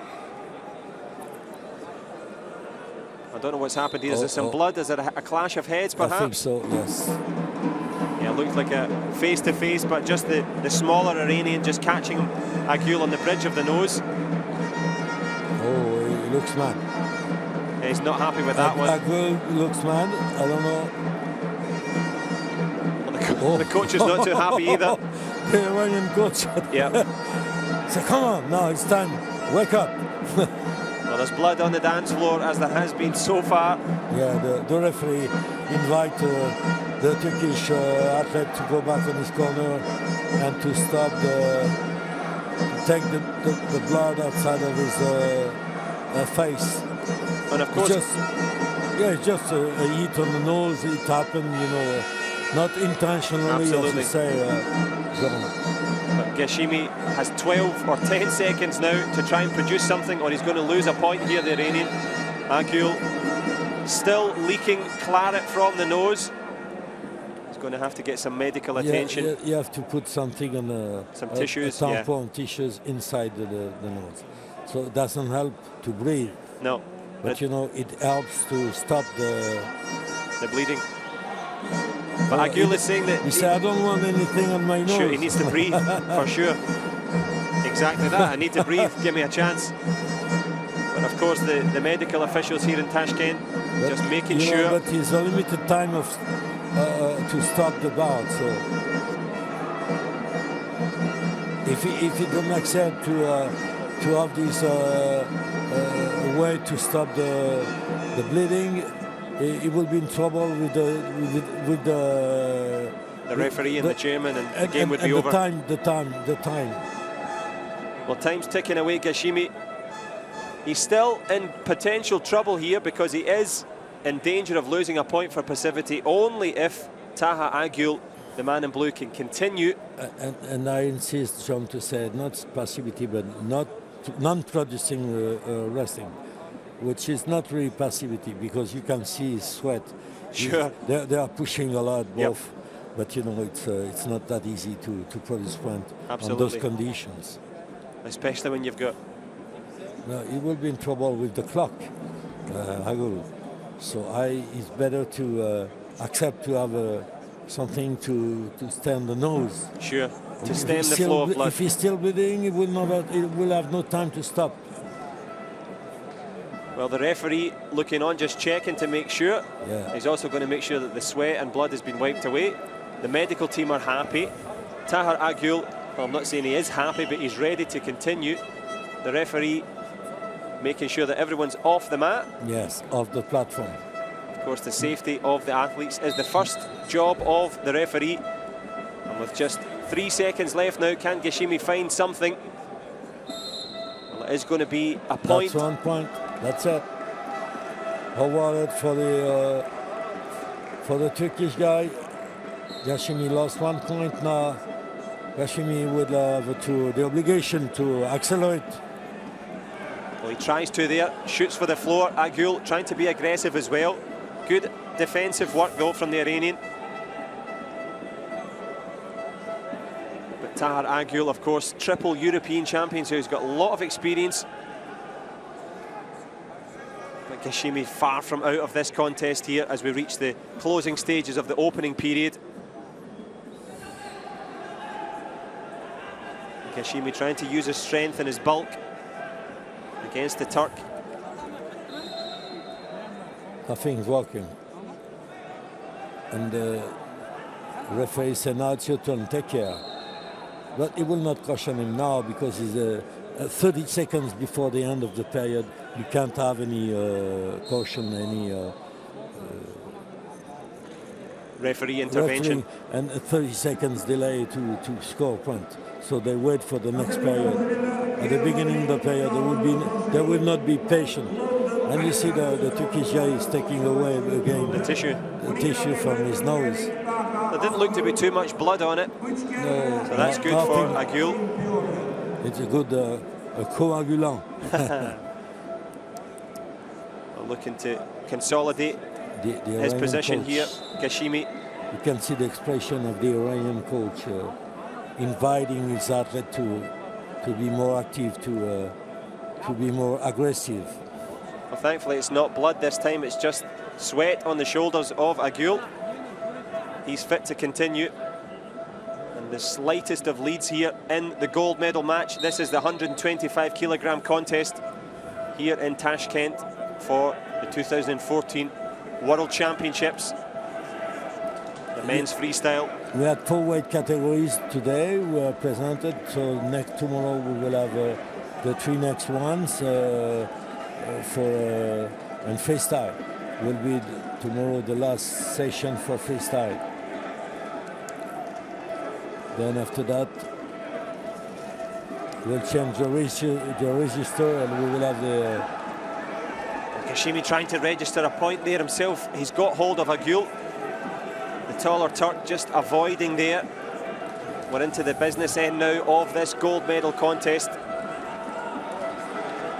Speaker 1: I don't know what's happened here. Is there some blood? Is it a clash of heads, perhaps?
Speaker 2: I think so, yes.
Speaker 1: Yeah, it looked like a face-to-face, but just the smaller Iranian just catching Agul on the bridge of the nose.
Speaker 2: Oh, he looks mad.
Speaker 1: Yeah, he's not happy with that one.
Speaker 2: Agul looks mad. I don't know.
Speaker 1: The coach is not too happy either.
Speaker 2: The Iranian coach.
Speaker 1: Yeah.
Speaker 2: So come on, now it's time. Wake up.
Speaker 1: Well, there's blood on the dance floor, as there has been so far.
Speaker 2: Yeah, the referee invite the Turkish athlete to go back on his corner and to stop to take the blood outside of his face.
Speaker 1: And of course,
Speaker 2: it's just a hit on the nose. It happened, not intentionally,
Speaker 1: absolutely.
Speaker 2: as you say, John.
Speaker 1: But Gashemi has 12 or 10 seconds now to try and produce something, or he's going to lose a point here, the Iranian. Agul still leaking claret from the nose. He's going to have to get some medical attention.
Speaker 2: Yeah, you have to put something on
Speaker 1: some tissues,
Speaker 2: a tampon tissues inside the nose. So it doesn't help to breathe.
Speaker 1: No.
Speaker 2: But it helps to stop the
Speaker 1: bleeding. But Agul is saying that...
Speaker 2: He said, I don't want anything on my nose.
Speaker 1: Sure, he needs to breathe, for sure. Exactly that, I need to breathe, give me a chance. But of course, the medical officials here in Tashkent just making sure...
Speaker 2: But there's a limited time to stop the bout, so... If he don't accept to have this way to stop the bleeding, he will be in trouble with the
Speaker 1: referee and the chairman, and the game would be over.
Speaker 2: The time.
Speaker 1: Well, time's ticking away. Gashemi, he's still in potential trouble here because he is in danger of losing a point for passivity only if Taha Agul, the man in blue, can continue.
Speaker 2: And I insist, John, to say not passivity, but non-producing resting, which is not really passivity because you can see his sweat.
Speaker 1: Sure.
Speaker 2: They are pushing a lot, both.
Speaker 1: Yep.
Speaker 2: But you know, it's not that easy to produce point on those conditions.
Speaker 1: Especially when you've got...
Speaker 2: No, he will be in trouble with the clock, Agul. So it's better to accept to have something to stay on the nose.
Speaker 1: Sure, to stem the flow of blood.
Speaker 2: If he's still bleeding, it will have no time to stop.
Speaker 1: Well, the referee looking on, just checking to make sure.
Speaker 2: Yeah.
Speaker 1: He's also going to make sure that the sweat and blood has been wiped away. The medical team are happy. Tahar Agul, well, I'm not saying he is happy, but he's ready to continue. The referee making sure that everyone's off the mat.
Speaker 2: Yes, off the platform.
Speaker 1: Of course, the safety of the athletes is the first job of the referee. And with just 3 seconds left now, can Gashimi find something? Well, it is going to be a point.
Speaker 2: That's 1 point. That's it. Awarded for the Turkish guy. Gashimi lost 1 point. Now Gashimi would have the obligation to accelerate.
Speaker 1: Well, he tries to there, shoots for the floor. Agul trying to be aggressive as well. Good defensive work though from the Iranian. But Tahar Agul, of course, triple European champion, so he's got a lot of experience. But Gashimi far from out of this contest here as we reach the closing stages of the opening period. Gashimi trying to use his strength and his bulk against the Turk.
Speaker 2: Nothing's working. And the referee said, now it's your turn, take care. But he will not caution him now because it's 30 seconds before the end of the period. You can't have any caution, any
Speaker 1: referee intervention.
Speaker 2: And a 30 seconds delay to score a point. So they wait for the next period. At the beginning of the period, they will not be patient. And you see the Turkish guy is taking away again
Speaker 1: the tissue
Speaker 2: from his nose.
Speaker 1: There didn't look to be too much blood on it.
Speaker 2: No,
Speaker 1: so that's good for Agul.
Speaker 2: It's a good coagulant.
Speaker 1: Looking to consolidate his position coach. Here, Gashimi.
Speaker 2: You can see the expression of the Iranian coach inviting his athlete to be more active, to be more aggressive.
Speaker 1: Well, thankfully it's not blood this time, it's just sweat on the shoulders of Agul. He's fit to continue. And the slightest of leads here in the gold medal match. This is the 125 kilogram contest here in Tashkent for the 2014 World Championships. The men's freestyle.
Speaker 2: We had 4 weight categories today were presented, so tomorrow we will have the 3 next ones and freestyle will be tomorrow the last session for freestyle. Then after that we'll change the register and we will have the...
Speaker 1: Gashimi trying to register a point there himself. He's got hold of Agul. The taller Turk just avoiding there. We're into the business end now of this gold medal contest.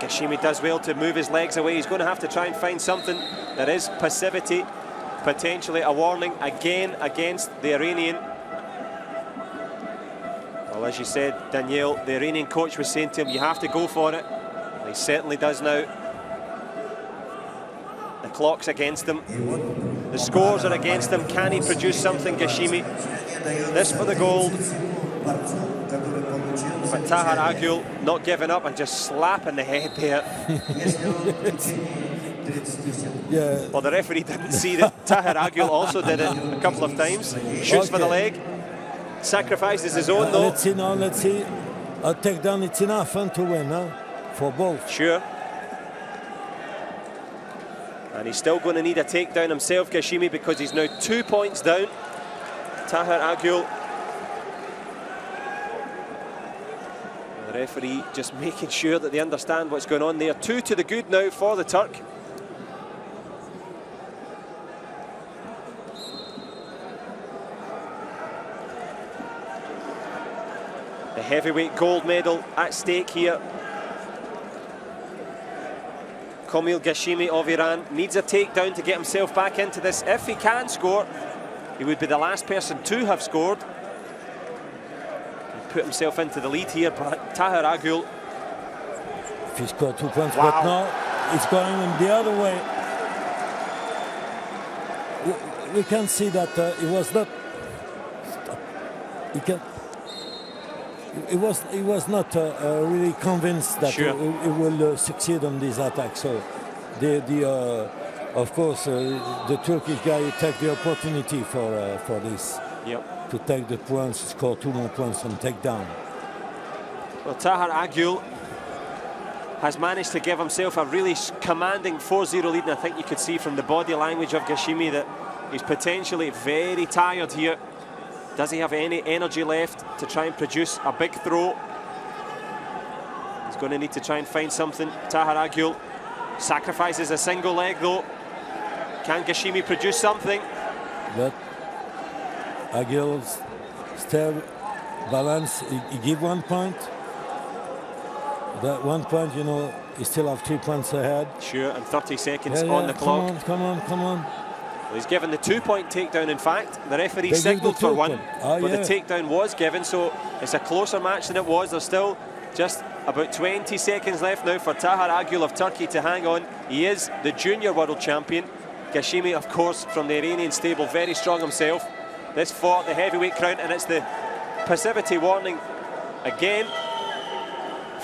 Speaker 1: Gashimi does well to move his legs away. He's going to have to try and find something. There is passivity, potentially a warning again against the Iranian. Well, as you said, Danielle, the Iranian coach was saying to him, you have to go for it. And he certainly does now. The clock's against him. The scores are against him. Can he produce something, Gashimi? This for the gold. But Tahar Agul not giving up and just slapping the head there.
Speaker 2: Yeah.
Speaker 1: Well, the referee didn't see that. Tahar Agul also did it a couple of times. Shoots for the leg. Sacrifices his own though.
Speaker 2: Let's see now, let's see. A takedown, it's enough to win, huh? For both.
Speaker 1: Sure. And he's still going to need a takedown himself, Gashimi, because he's now 2 points down. Tahar Agul. The referee just making sure that they understand what's going on there. 2 to the good now for the Turk. heavyweight gold medal at stake here. Kamil Ghashimi of Iran needs a takedown to get himself back into this. If he can score, he would be the last person to have scored. He put himself into the lead here, but Tahir Agul.
Speaker 2: If he scored 2 points, but now it's going in the other way. We can see that he was not. He was not really convinced that he will succeed on this attack. So, of course, the Turkish guy take the opportunity for this.
Speaker 1: Yep.
Speaker 2: To take the points, score 2 more points and take down.
Speaker 1: Well, Tahir Agul has managed to give himself a really commanding 4-0 lead, and I think you could see from the body language of Ghashimi that he's potentially very tired here. Does he have any energy left to try and produce a big throw? He's going to need to try and find something. Tahir Agul sacrifices a single leg though. Can Ghashimi produce something?
Speaker 2: But Agul still balance. He give 1 point. That 1 point, you know, he still have 3 points ahead.
Speaker 1: Sure, and 30 seconds on the clock.
Speaker 2: Come on.
Speaker 1: Well, he's given the 2-point takedown, in fact. The referee signalled for one, but the takedown was given, so it's a closer match than it was. There's still just about 20 seconds left now for Tahir Agul of Turkey to hang on. He is the junior world champion. Ghashimi, of course, from the Iranian stable, very strong himself. This for the heavyweight crown, and it's the passivity warning again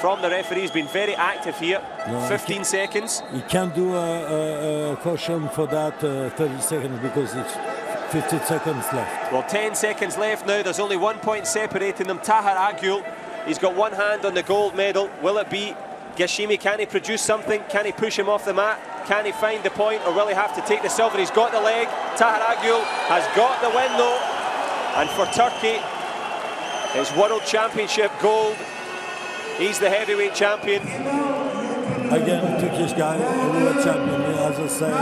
Speaker 1: from the referee. He's been very active here. 15 seconds.
Speaker 2: You can't do a caution for that 30 seconds because it's 50 seconds left.
Speaker 1: Well, 10 seconds left now. There's only 1 point separating them. Tahir Agul, he's got one hand on the gold medal. Will it be Ghashimi? Can he produce something? Can he push him off the mat? Can he find the point, or will he have to take the silver? He's got the leg. Tahir Agul has got the win though. And for Turkey, it's World Championship gold. He's the heavyweight champion.
Speaker 2: Again, Turkish guy, heavyweight champion. As I say,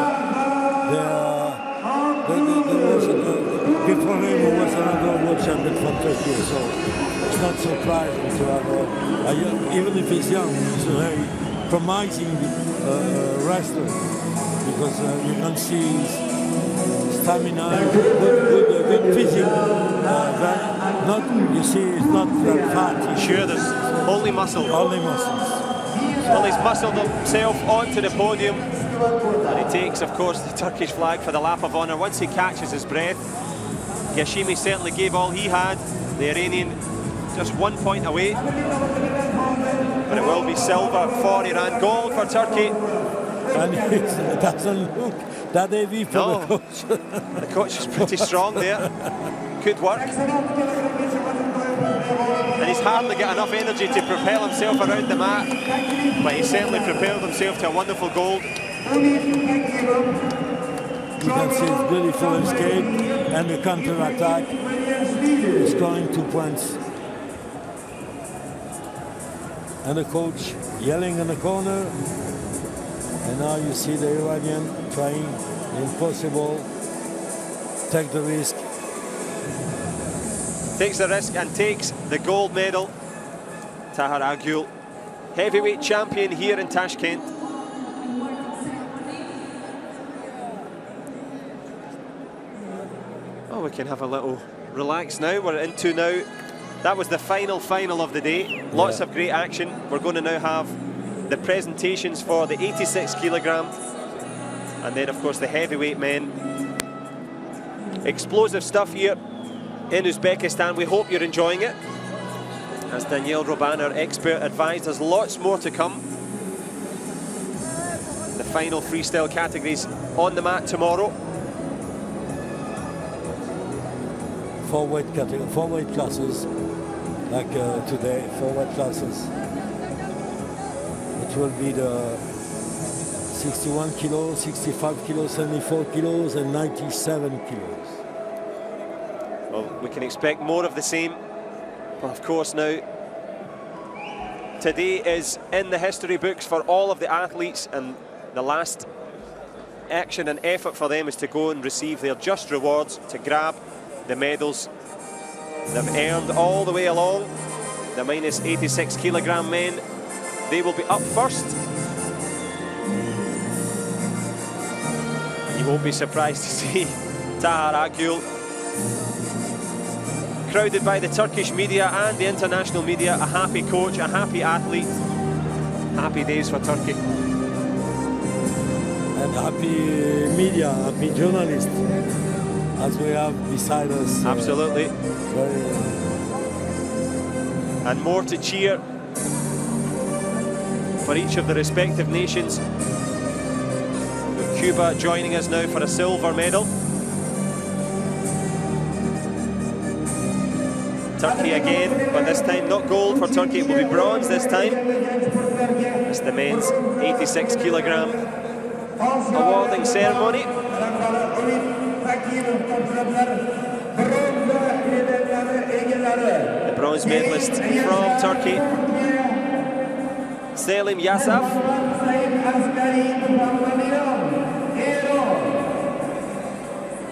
Speaker 2: before him there was another world champion from Turkey, so it's not surprising to have even if he's young, he's a very promising wrestler, because you can see his stamina, good physique. You see, it's not that fat.
Speaker 1: Sure, there's only muscle.
Speaker 2: Only muscles.
Speaker 1: Well, he's muscled himself onto the podium, and he takes, of course, the Turkish flag for the lap of honour. Once he catches his breath, Ghashimi certainly gave all he had. The Iranian just 1 point away, but it will be silver for Iran, gold for Turkey.
Speaker 2: And it doesn't look that heavy for the coach.
Speaker 1: The coach is pretty strong there. Good work. And he's hardly got enough energy to propel himself around the mat, but he certainly propelled himself to a wonderful gold.
Speaker 2: You can see his beautiful escape and the counter-attack. He's scoring 2 points. And the coach yelling in the corner. And now you see the Iranian trying the impossible, take the risk.
Speaker 1: Takes the risk and takes the gold medal. Tahir Agul, heavyweight champion here in Tashkent. Oh, we can have a little relax now. We're into now. That was the final of the day. Lots of great action. We're going to now have the presentations for the 86 kilogram, and then of course the heavyweight men. Explosive stuff here in Uzbekistan. We hope you're enjoying it. As Daniel Roban, our expert, advised, there's lots more to come. The final freestyle categories on the mat tomorrow.
Speaker 2: 4 weight classes, like today, 4 weight classes. It will be the 61 kilos, 65 kilos, 74 kilos, and 97 kilos.
Speaker 1: Well, we can expect more of the same. But of course now, today is in the history books for all of the athletes, and the last action and effort for them is to go and receive their just rewards, to grab the medals they've earned all the way along. the minus 86 kilogram men. They will be up first. You won't be surprised to see Tahar Akgül crowded by the Turkish media and the international media. A happy coach, a happy athlete. Happy days for Turkey.
Speaker 2: And happy media, happy journalists, as we have beside us.
Speaker 1: Absolutely. And more to cheer for each of the respective nations. With Cuba joining us now for a silver medal. Turkey again, but this time not gold for Turkey, it will be bronze this time. It's the men's 86 kilogram awarding ceremony. The bronze medalist from Turkey, Selim Yasaf.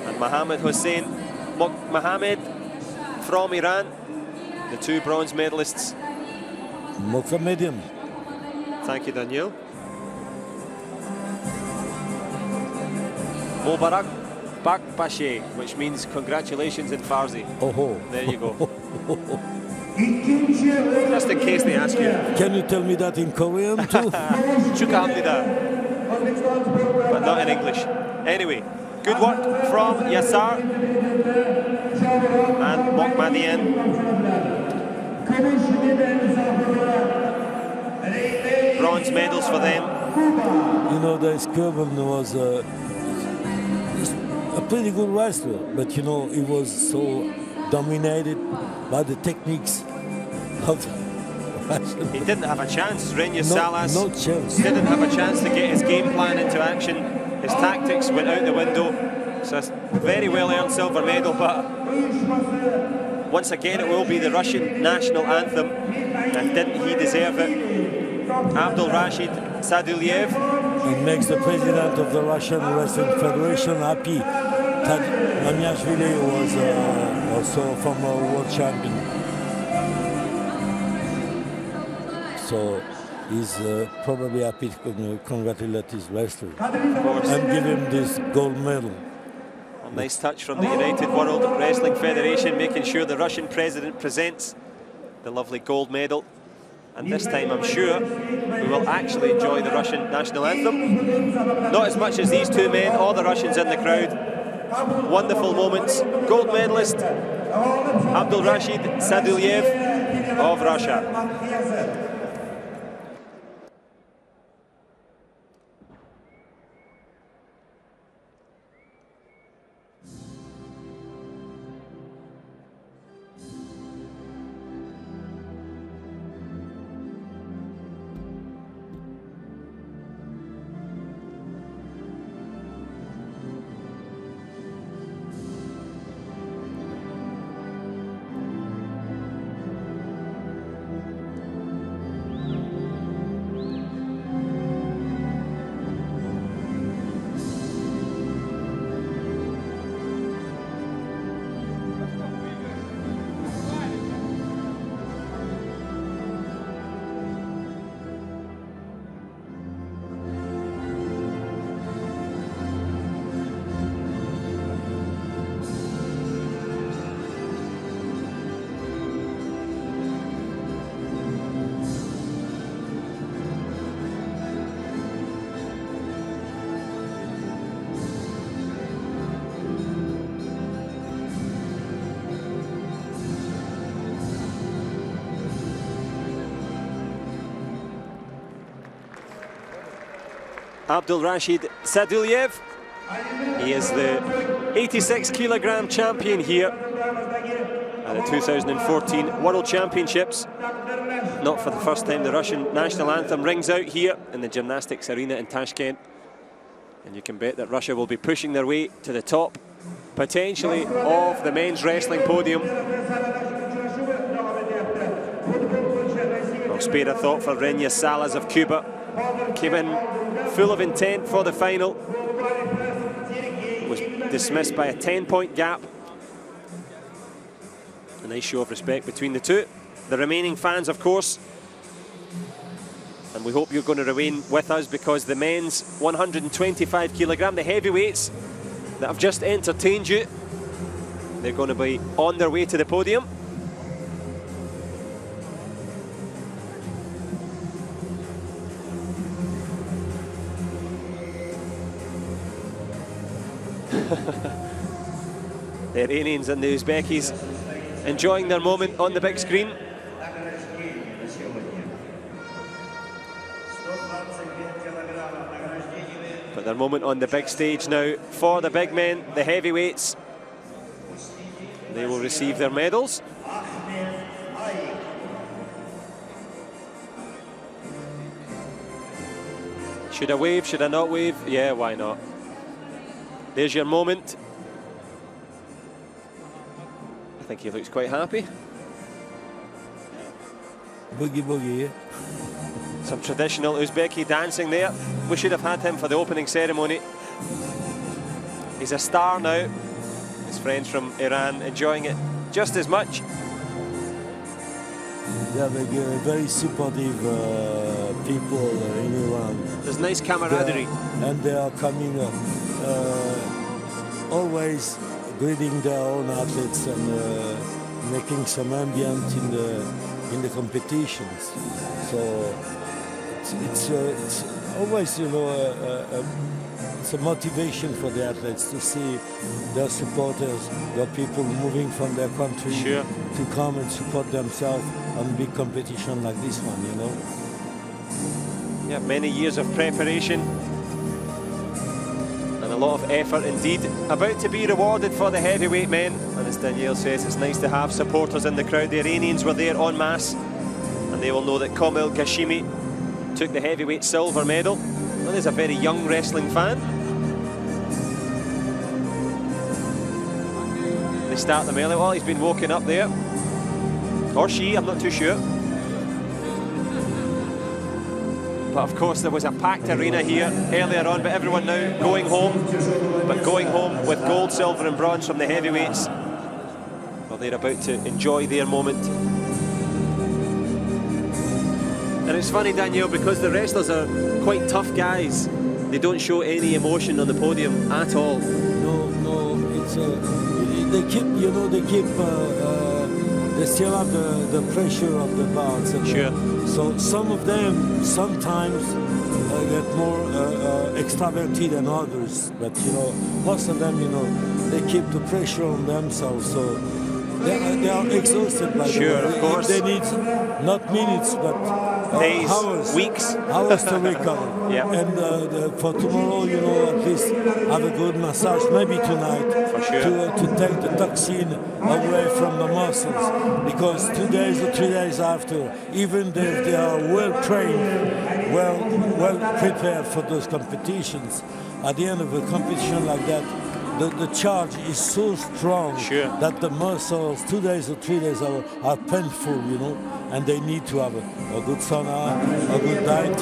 Speaker 1: And Mohammad Hossein Mohammed from Iran, the two bronze medalists.
Speaker 2: Mohammedian.
Speaker 1: Thank you, Daniel. Mubarak Bakbashi, which means congratulations in Farsi.
Speaker 2: Oh,
Speaker 1: there you go. Just in case they ask you.
Speaker 2: Can you tell me that in Korean too?
Speaker 1: Chukamnida. But not in English. Anyway, good work from Yasar and Mohammedian. Bronze medals for them.
Speaker 2: You know, this Kurban was a pretty good wrestler, but you know, he was so dominated by the techniques of wrestling.
Speaker 1: He didn't have a chance. Renya Salas
Speaker 2: no chance.
Speaker 1: Didn't have a chance to get his game plan into action. His tactics went out the window. So it's a very well earned silver medal, but once again it will be the Russian national anthem, and didn't he deserve it? Abdul Rashid Sadulyev.
Speaker 2: It makes the president of the Russian Wrestling Federation happy. Mamiashvili was also former world champion. So he's probably happy to congratulate his wrestler and give him this gold medal.
Speaker 1: A nice touch from the United World Wrestling Federation, making sure the Russian president presents the lovely gold medal. And this time I'm sure we will actually enjoy the Russian national anthem. Not as much as these two men or the Russians in the crowd. Wonderful moments. Gold medalist Abdul Rashid Sadulyev of Russia. Abdul Rashid Sadulyev. He is the 86 kilogram champion here at the 2014 World Championships. Not for the first time the Russian national anthem rings out here in the gymnastics arena in Tashkent. And you can bet that Russia will be pushing their way to the top, potentially, of the men's wrestling podium. Well, spare a thought for Renya Salas of Cuba. Came in full of intent for the final. Was dismissed by a 10-point gap. A nice show of respect between the two. the remaining fans, of course. And we hope you're going to remain with us, because the men's 125 kilogram, the heavyweights that have just entertained you, they're going to be on their way to the podium. The Iranians and the Uzbekis enjoying their moment on the big screen. But their moment on the big stage now for the big men, the heavyweights. They will receive their medals. Should I wave? Should I not wave? Yeah, why not? There's your moment. I think he looks quite happy.
Speaker 2: Boogie boogie.
Speaker 1: Some traditional Uzbeki dancing there. We should have had him for the opening ceremony. He's a star now. His friends from Iran enjoying it just as much.
Speaker 2: Yeah, they're very supportive people in Iran.
Speaker 1: There's nice camaraderie.
Speaker 2: And they are coming always greeting their own athletes and making some ambient in the competitions. So it's always, you know, it's a motivation for the athletes to see their supporters, their people moving from their country to come and support themselves on a big competition like this one, you know.
Speaker 1: Yeah, many years of preparation and a lot of effort indeed. About to be rewarded for the heavyweight men, and as Danielle says, it's nice to have supporters in the crowd. The Iranians were there en masse, and they will know that Komil Ghashimi took the heavyweight silver medal. Well, there's a very young wrestling fan. They start them early. Oh, he's been woken up there. Or she, I'm not too sure. But of course there was a packed arena here earlier on, but everyone now going home. But going home with gold, silver and bronze from the heavyweights. Well, they're about to enjoy their moment. And it's funny, Danielle, because the wrestlers are quite tough guys. They don't show any emotion on the podium at all.
Speaker 2: No, it's they keep, you know, they still have the pressure of the bouts. So some of them sometimes get more extroverted than others, but you know, most of them, you know, they keep the pressure on themselves. So they are exhausted by the way.
Speaker 1: Of course.
Speaker 2: They need not minutes, but
Speaker 1: days,
Speaker 2: hours,
Speaker 1: weeks,
Speaker 2: to recover. And for tomorrow, you know, at least have a good massage, maybe tonight, to take the toxin away from the muscles. Because 2 days or 3 days after, even if they are well trained, well prepared for those competitions, at the end of a competition like that, the charge is so strong that the muscles 2 days or 3 days are painful, you know, and they need to have a good sauna, a good diet,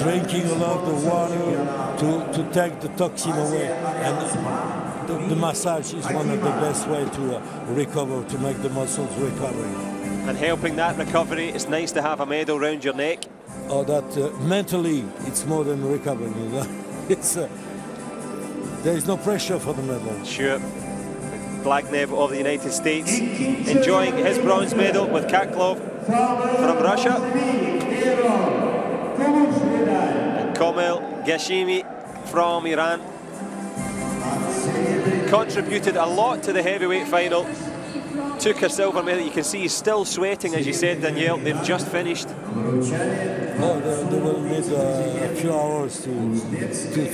Speaker 2: drinking a lot of water to take the toxin away. And the massage is one of the best ways to recover, to make the muscles recover.
Speaker 1: And helping that recovery, it's nice to have a medal round your neck.
Speaker 2: Oh, that mentally, it's more than recovering, you know. There is no pressure for the medal. Blagnev
Speaker 1: of the United States enjoying his bronze medal with Kaklov from Russia. And Komil Ghashimi from Iran contributed a lot to the heavyweight final. Took a silver medal. You can see he's still sweating, as you said, Danielle. They've just finished.
Speaker 2: Oh, they will need a few hours to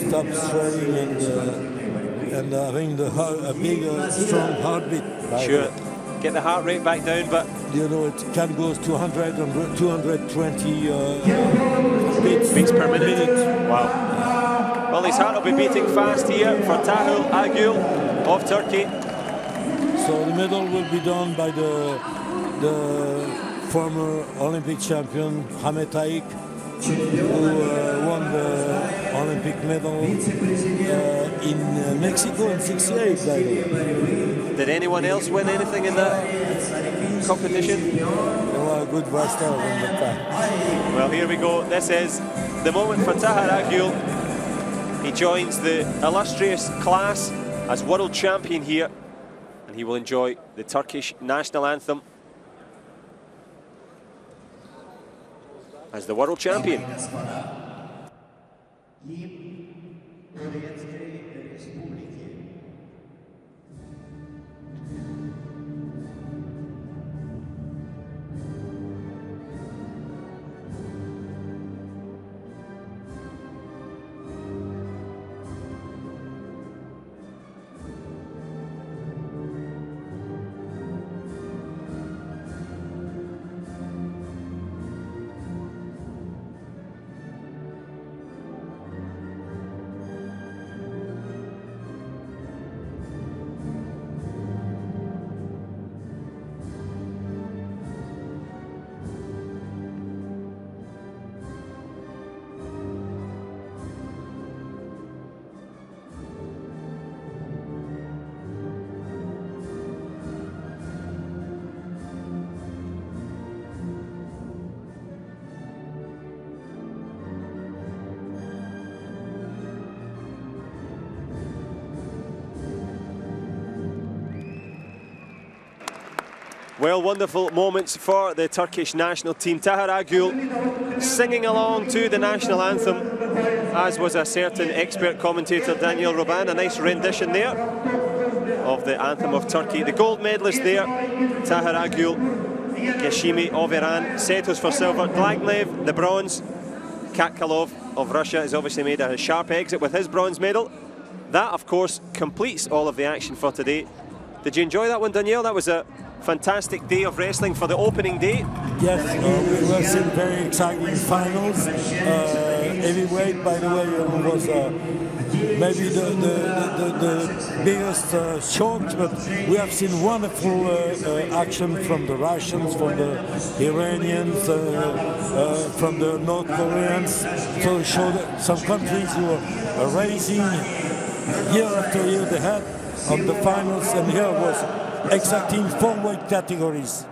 Speaker 2: stop sweating and having a big, strong heartbeat.
Speaker 1: Get the heart rate back down, but
Speaker 2: you know, it can go to 200 and 220
Speaker 1: beats per minute. Wow. Well, his heart will be beating fast here for Tahul Agül of Turkey.
Speaker 2: So the medal will be done by the former Olympic champion Hamet Taik, who won the Olympic medal in Mexico in '68.
Speaker 1: Did anyone else win anything in that? competition?
Speaker 2: They were a good wrestler in the time.
Speaker 1: Well, here we go. This is the moment for Tahar Agül. He joins the illustrious class as world champion here, and he will enjoy the Turkish national anthem as the world champion. Well, wonderful moments for the Turkish national team. Tahar Agül singing along to the national anthem, as was a certain expert commentator, Daniel Roban. A nice rendition there of the anthem of Turkey. The gold medalist there, Tahar Agül, Geshimi of Iran, Setos for silver, Glagnev the bronze. Katkalov of Russia has obviously made a sharp exit with his bronze medal. That, of course, completes all of the action for today. Did you enjoy that one, Danielle? That was a fantastic day of wrestling for the opening day.
Speaker 2: Yes, we were seeing very exciting finals. Heavyweight, by the way, was maybe the biggest shock, but we have seen wonderful action from the Russians, from the Iranians, from the North Koreans. So it showed that some countries who are raising year after year the head on the finals, and here was exacting 4 weight categories.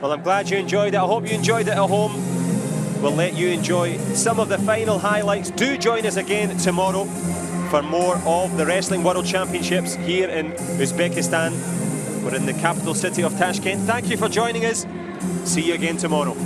Speaker 1: Well, I'm glad you enjoyed it. I hope you enjoyed it at home. We'll let you enjoy some of the final highlights. Do join us again tomorrow for more of the Wrestling World Championships here in Uzbekistan. We're in the capital city of Tashkent. Thank you for joining us. See you again tomorrow.